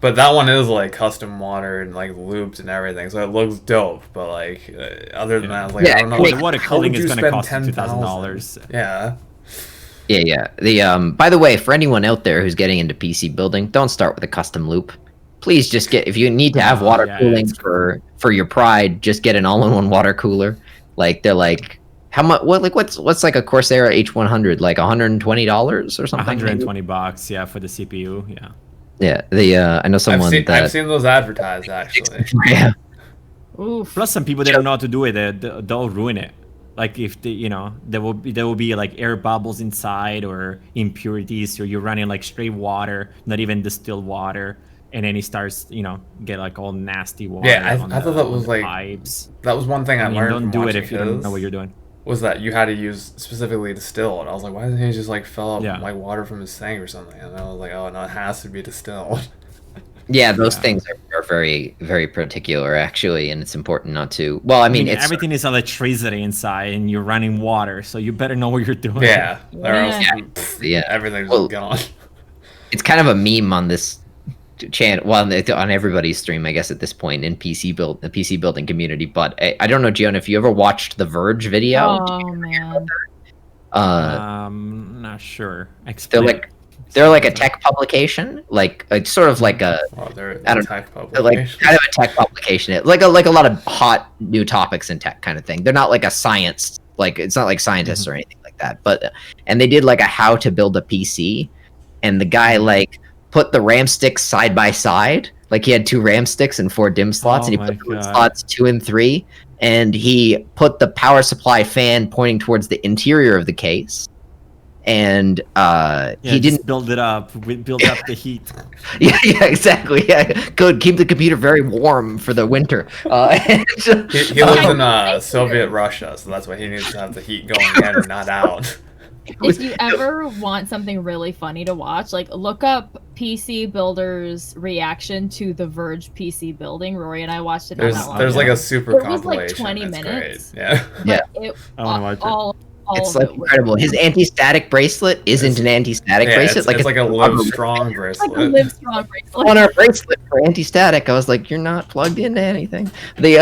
But that one is like custom watered and like looped and everything, so it looks dope. But like other than that, like I don't know. What a cooling is going to cost $2,000. Yeah. Yeah. The by the way, for anyone out there who's getting into PC building, don't start with a custom loop. Please just get, if you need to have water cooling it's for your pride, just get an all-in-one water cooler. Like they're like how much? What like what's like a Corsair H100? Like $120 or something? $120, yeah, for the CPU. Yeah. Yeah. The I know someone I've seen those advertised actually. yeah. Oof. Plus, some people they don't know how to do it. They'll ruin it. Like if there will be like air bubbles inside or impurities, or you're running like straight water, not even distilled water, and then it starts get like all nasty water. Yeah, I thought that was like pipes. That was one thing I learned. Don't from do it watching if you don't know what you're doing. Was that you had to use specifically distilled? I was like, why doesn't he just like fill up Yeah. like water from his sink or something? And I was like, oh no, it has to be distilled. Yeah, those things are very, very particular, actually, and it's important not to. Well, I mean, it's everything is electricity inside, and you're running water, so you better know what you're doing. Yeah, or else, Yeah. everything's Well, gone. it's kind of a meme on this channel, well, on everybody's stream, I guess, at this point in the PC building community. But I don't know, Gion, if you ever watched the Verge video. Oh man. Not sure. Explain. They're like a tech publication, like sort of like a. Well, they're I don't tech know, publication. like kind of a tech publication, like a lot of hot new topics in tech kind of thing. They're not like a science, like it's not like scientists or anything like that. But and they did like a how to build a PC, and the guy like put the RAM sticks side by side, like he had 2 RAM sticks and 4 DIMM slots, and he put them in slots 2 and 3, and he put the power supply fan pointing towards the interior of the case. And he didn't build it up. Build up the heat. yeah, exactly. Yeah, good. Keep the computer very warm for the winter. He lives in Soviet Russia, so that's why he needs to have the heat going in and not out. If you ever want something really funny to watch, like look up PC Builder's reaction to the Verge PC building. Rory and I watched it. There's like a super it was compilation. like 20 It's minutes. Great. Yeah. Yeah. I want to watch it. All It's of like it was- incredible. His anti-static bracelet isn't an anti-static Yeah, bracelet. it's like a Live Strong like a bracelet. Live Strong bracelet. on our bracelet for anti-static. I was like, you're not plugged into anything. The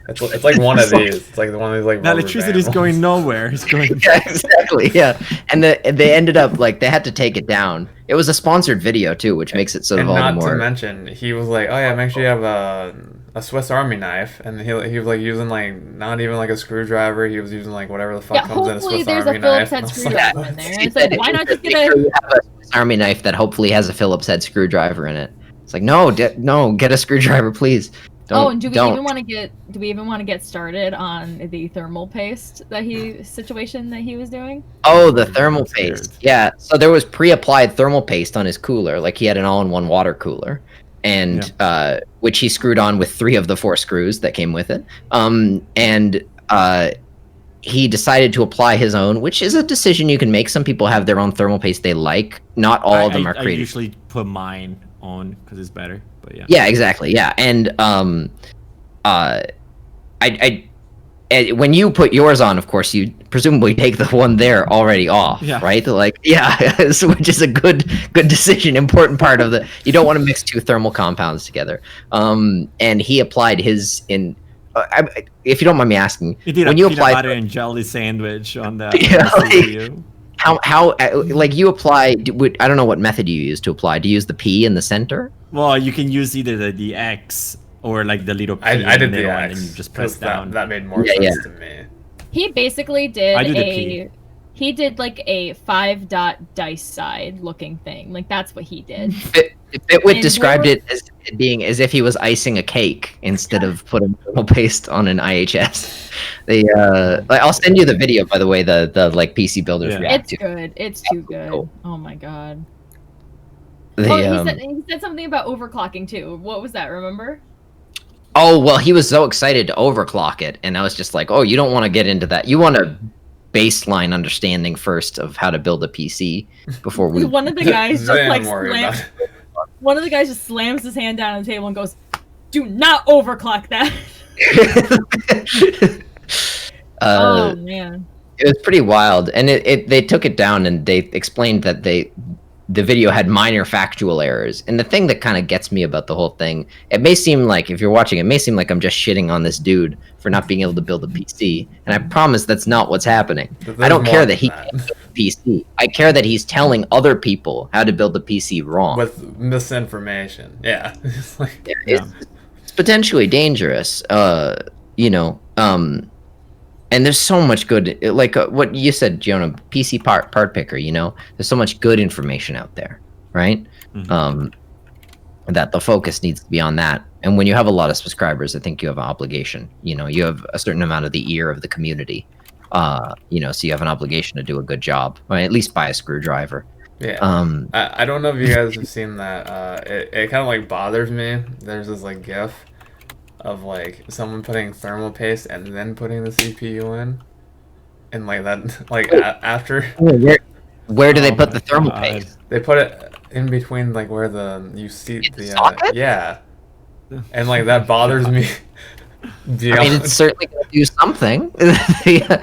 It's like one of these. It's like one of these like. The rubber electricity is band going ones. nowhere. It's going. yeah, exactly. Yeah, and they ended up like they had to take it down. It was a sponsored video too, which makes it sort of And all the not more. to mention, he was like, "Oh yeah, make sure you have a Swiss Army knife," and he was like using like not even like a screwdriver. He was using like whatever the fuck Yeah, comes in a hopefully Swiss there's Army a Phillips knife. head And I was screwdriver like, in there. He It's said like, why not just make get sure a you have a Swiss Army knife that hopefully has a Phillips head screwdriver in it. It's like no, get a screwdriver, please. Don't, and do we don't. even want to get started on the thermal paste situation that he was doing? Oh, the thermal paste. Yeah. So there was pre-applied thermal paste on his cooler, like he had an all-in-one water cooler, and which he screwed on with 3 of the 4 screws that came with it. He decided to apply his own, which is a decision you can make. Some people have their own thermal paste they like. Not all of them are I created. usually put mine on because it's better. But yeah. Yeah, exactly. Yeah, and when you put yours on, of course, you presumably take the one there already off, Yeah. right? Like, yeah, so, which is a good decision. Important part of the. You don't want to mix 2 thermal compounds together. And he applied his in. If you don't mind me asking, He did when a you peanut apply butter and jelly sandwich on the Yeah, like- CPU. how like you apply. I don't know what method you use to apply. Do you use the P in the center? Well, you can use either the X or like the little P I in did middle the one, X. and you just press 'cause down. That made more Yeah, sense yeah. to me. He basically did I do the P. He did like a 5-dot dice side looking thing. Like that's what he did. Fitwit And described there it as being as if he was icing a cake instead of putting thermal paste on an IHS. I'll send you the video, by the way. The like PC builders Yeah. react It's to. good. It's too good. cool. Oh my god. The, He said something about overclocking too. What was that? Remember? oh well, he was so excited to overclock it, and I was just like, oh, you don't want to get into that. You want a baseline understanding first of how to build a PC before we. One of the guys just Then like I'm worried slams. about it. One of the guys just slams his hand down on the table and goes, "Do not overclock that." Oh man. It was pretty wild, and they took it down and they explained that the video had minor factual errors. And the thing that kind of gets me about the whole thing, it may seem like if you're watching, it may seem like I'm just shitting on this dude for not being able to build a PC, and I promise that's not what's happening. There's I don't more care than that he that. can't build PC. I care that he's telling other people how to build the PC wrong. With misinformation. Yeah. It's like, It's potentially dangerous. You know, and there's so much good, like what you said, Giona, PC part picker. You know, there's so much good information out there, right? That the focus needs to be on that. And when you have a lot of subscribers, I think you have an obligation. You know, you have a certain amount of the ear of the community. You know, so you have an obligation to do a good job, or at least buy a screwdriver. yeah. I don't know if you guys have seen that. It kind of like bothers me. There's this like GIF of like someone putting thermal paste and then putting the CPU in, and like that, like after Where do they put the thermal God. paste? they put it in between like where you see In the the socket? yeah, and like that bothers me. I mean, it's certainly going to do something. I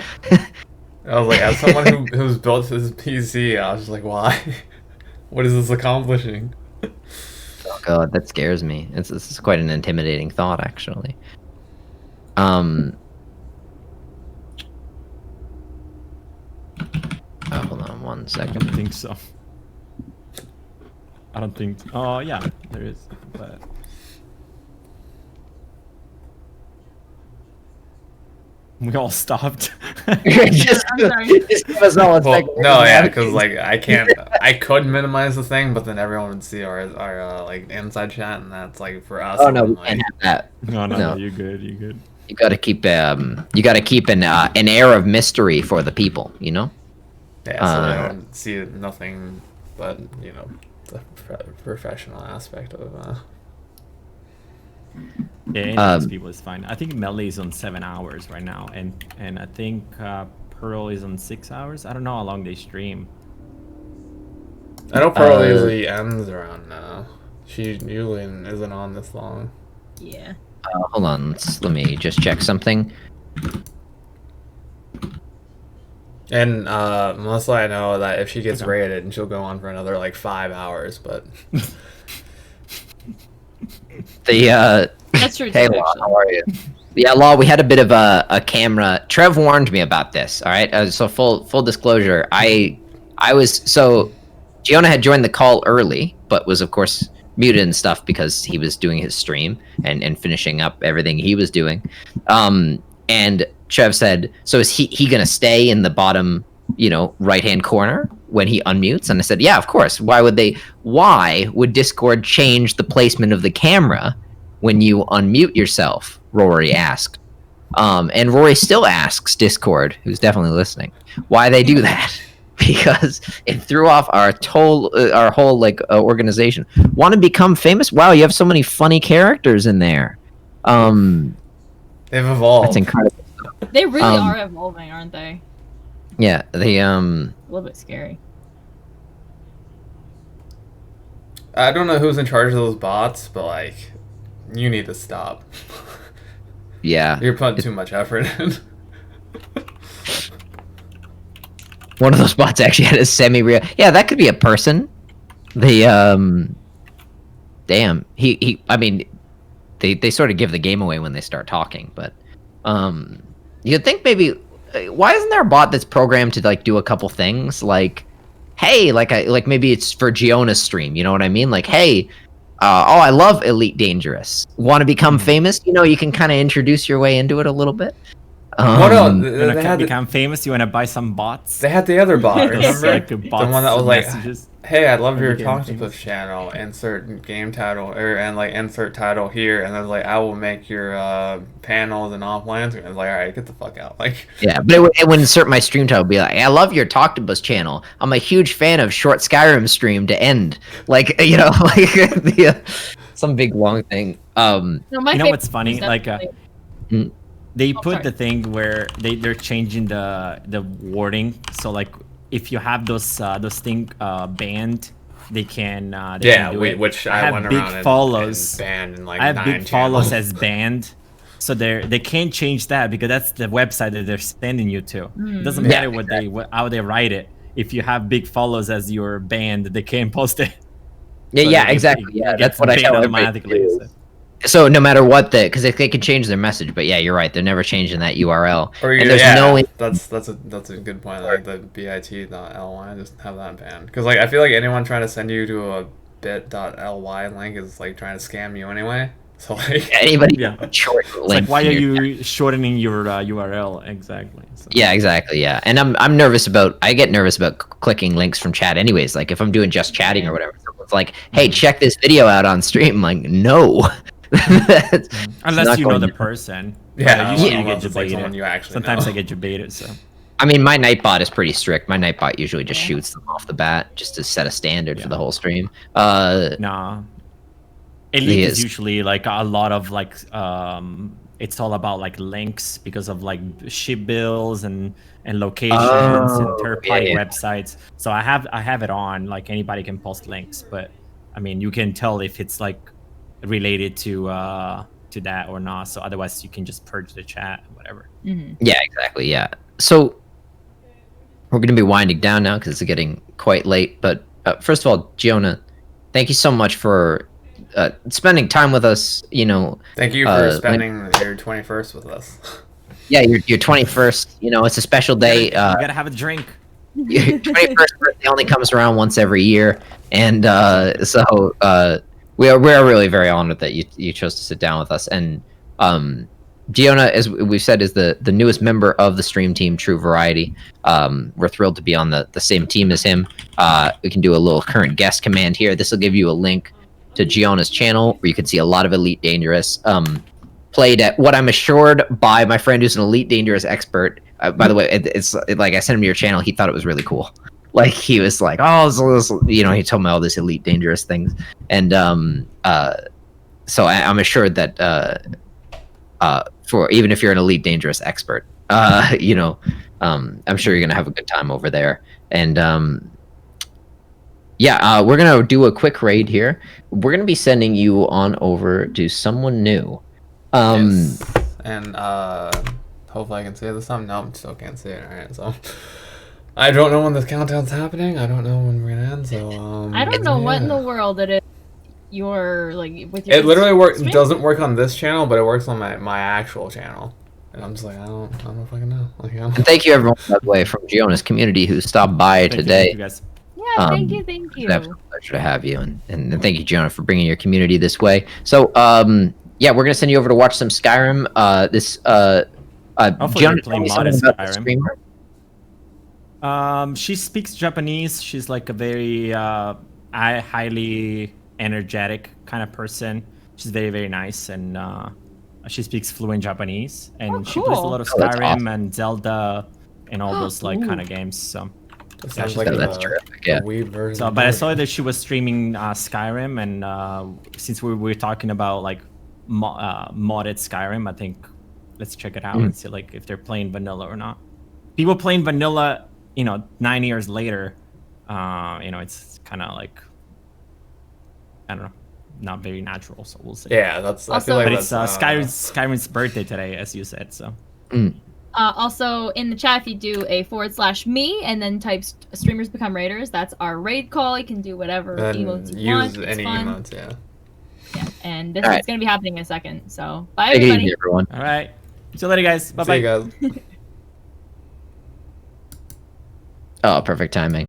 was like, as someone who's built his PC, I was just like, why? What is this accomplishing? Oh god, that scares me. This is quite an intimidating thought, actually. Oh, hold on one I second. don't think so. I don't think. Oh yeah, there is. But we all stopped. just, I'm sorry. just give us all a Well, second. no, yeah, because like I could minimize the thing, but then everyone would see our like inside chat, and that's like for us. Oh no, we like, can't have that. no, No. you're good. You're good. You got to keep an air of mystery for the people. You know. yeah, so they don't see nothing but the professional aspect of. Yeah, any of these people is fine. I think Melee is on 7 hours right now, and I think Pearl is on 6 hours. I don't know how long they stream. I know Pearl usually ends around now. She usually isn't on this long. Yeah. Hold on. Let me just check something. And Melissa, I know that if she gets Okay. rated, she'll go on for another like 5 hours. But The That's true. Hey, too, Law, actually. how are you? Yeah, Law, we had a bit of a camera. Trev warned me about this. All right, so full disclosure, I was so Giona had joined the call early, but was of course muted and stuff because he was doing his stream and finishing up everything he was doing. And Trev said, "So is he gonna stay in the bottom, right hand corner when he unmutes?" And I said, "Yeah, of course. Why would Discord change the placement of the camera when you unmute yourself?" Rory asked. And Rory still asks Discord, who's definitely listening, why they do that. Because it threw off our whole organization. Want to become famous? Wow, you have so many funny characters in there. they've evolved. That's incredible. They really Um, are evolving, aren't they? Yeah, they A little bit scary. I don't know who's in charge of those bots, but like, you need to stop. yeah. You're putting too much effort in. One of those bots actually had a semi-real. Yeah, that could be a person. Damn. He. I mean, they sort of give the game away when they start talking, but you'd think maybe why isn't there a bot that's programmed to like do a couple things like, hey, like maybe it's for Giona's stream, you know what I mean? Like, hey, I love Elite Dangerous. Want to become famous? You can kind of introduce your way into it a little bit. What else? When They I had, become famous, you wanna buy some bots? they had the other bot, Just remember? like The bots one that was and like, messages. hey, I love When your you get Octopus famous. channel. Insert game title, and like insert title here, and then like I will make your panels and offline. And it's like, all right, get the fuck out. Like, Yeah, but it would insert my stream title. Be like, I love your Talktobus channel. I'm a huge fan of short Skyrim stream to end. Like, some big long thing. No, my You know favorite what's funny? is Like, definitely- They Oh, put sorry. the thing where they're changing the wording. So like, if you have those thing banned, they can yeah, do it. which I I have went big around follows. and banned in like I have 9 big follows channels. as banned, so they can't change that because that's the website that they're sending you to. It doesn't Yeah, matter how they write it. If you have big follows as your band, they can't post it. Yeah, So yeah, it- exactly. it Yeah, gets that's what I banned tell everybody to automatically. do. So. So no matter what because they can change their message, but yeah, you're right. They're never changing that URL. Or And there's yeah, no that's a good point. Like the bit.ly, just have that banned. Because like I feel like anyone trying to send you to a bit.ly link is like trying to scam you anyway. So like anybody Yeah. short It's link. like, why in are your- you shortening your URL exactly? So. Yeah, exactly. Yeah, and I'm nervous about. I get nervous about clicking links from chat, anyways. Like if I'm doing just chatting or whatever, someone's like, "Hey, check this video out on stream." I'm like, no. That's Unless not you know going the to- person. yeah, usually you unless get it's like someone debated. you actually Sometimes know. I get debated. So I mean, my Nightbot is pretty strict. My Nightbot usually just Yeah. shoots them off the bat, just to set a standard for Yeah. the whole stream. nah. Elite He is is. usually like a lot of like it's all about like links because of like ship bills and locations and Oh, third party yeah. websites. So I have it on, like anybody can post links, but I mean you can tell if it's like related to that or not. So otherwise you can just purge the chat, whatever. Mhm. Yeah, exactly. Yeah. So we're going to be winding down now because it's getting quite late. But first of all, Giona, thank you so much for spending time with us. You know, Thank you for when- spending your 21st with us. yeah, your 21st. You know, it's a special day. You gotta have a drink. Your 21st birthday only comes around once every year, and so we are really very honored that you chose to sit down with us. And Giona, as we've said, is the newest member of the stream team, True Variety. We're thrilled to be on the same team as him. We can do a little current guest command here. This will give you a link to Giona's channel where you can see a lot of Elite Dangerous played at what I'm assured by my friend who's an Elite Dangerous expert. By the way, it's like I sent him to your channel. He thought it was really cool. Like he was like, oh, you know, he told me all this Elite Dangerous things, and so I'm assured that for even if you're an Elite Dangerous expert, you know, I'm sure you're gonna have a good time over there. And yeah, we're gonna do a quick raid here. We're gonna be sending you on over to someone new. Yes. And hopefully I can say this time. No, still can't say it. Alright, so I don't know when this countdown's happening. I don't know when we're gonna end. So I don't know what in the yeah. world it is. You're like with your. It literally stream? doesn't work on this channel, but it works on my actual channel. And I'm just like, I don't fucking know. Like, you know? And thank you everyone, by the way, from Giona's community who stopped by Thank you, today. you guys. Yeah, thank you, It's thank an absolute you. pleasure to have you, and thank you, Giona, for bringing your community this way. So, yeah, we're gonna send you over to watch some Skyrim. Hopefully you're Giona, playing tell me modded something about the Skyrim. streamer. She speaks Japanese. She's like a very highly energetic kind of person. She's very, very nice, and she speaks fluent Japanese. And Oh, she plays a cool. lot of Oh, that's Skyrim awesome. and Zelda and all those like Ooh. kind of games. So, It sounds she's like good. That's terrific. Yeah. a weird version. so of but I Doom. saw that she was streaming Skyrim, and since we were talking about like modded Skyrim, I think let's check it out and see like if they're playing vanilla or not. People playing vanilla, you know, 9 years later, you know, it's kind of like I don't know, not very natural. So we'll see. Yeah, that's. I Also- feel like But that's, it's Skyrim's birthday today, as you said. So Also, in the chat, if you do a /me and then type streamers become raiders, that's our raid call. You can do whatever and emotes you use want. It's any fun. emotes. Yeah. Yeah, and this Alright. is going to be happening in a second. So, bye, Take it everybody. easy, everyone. all right, see you later, guys. Bye See you bye. guys. Oh, perfect timing.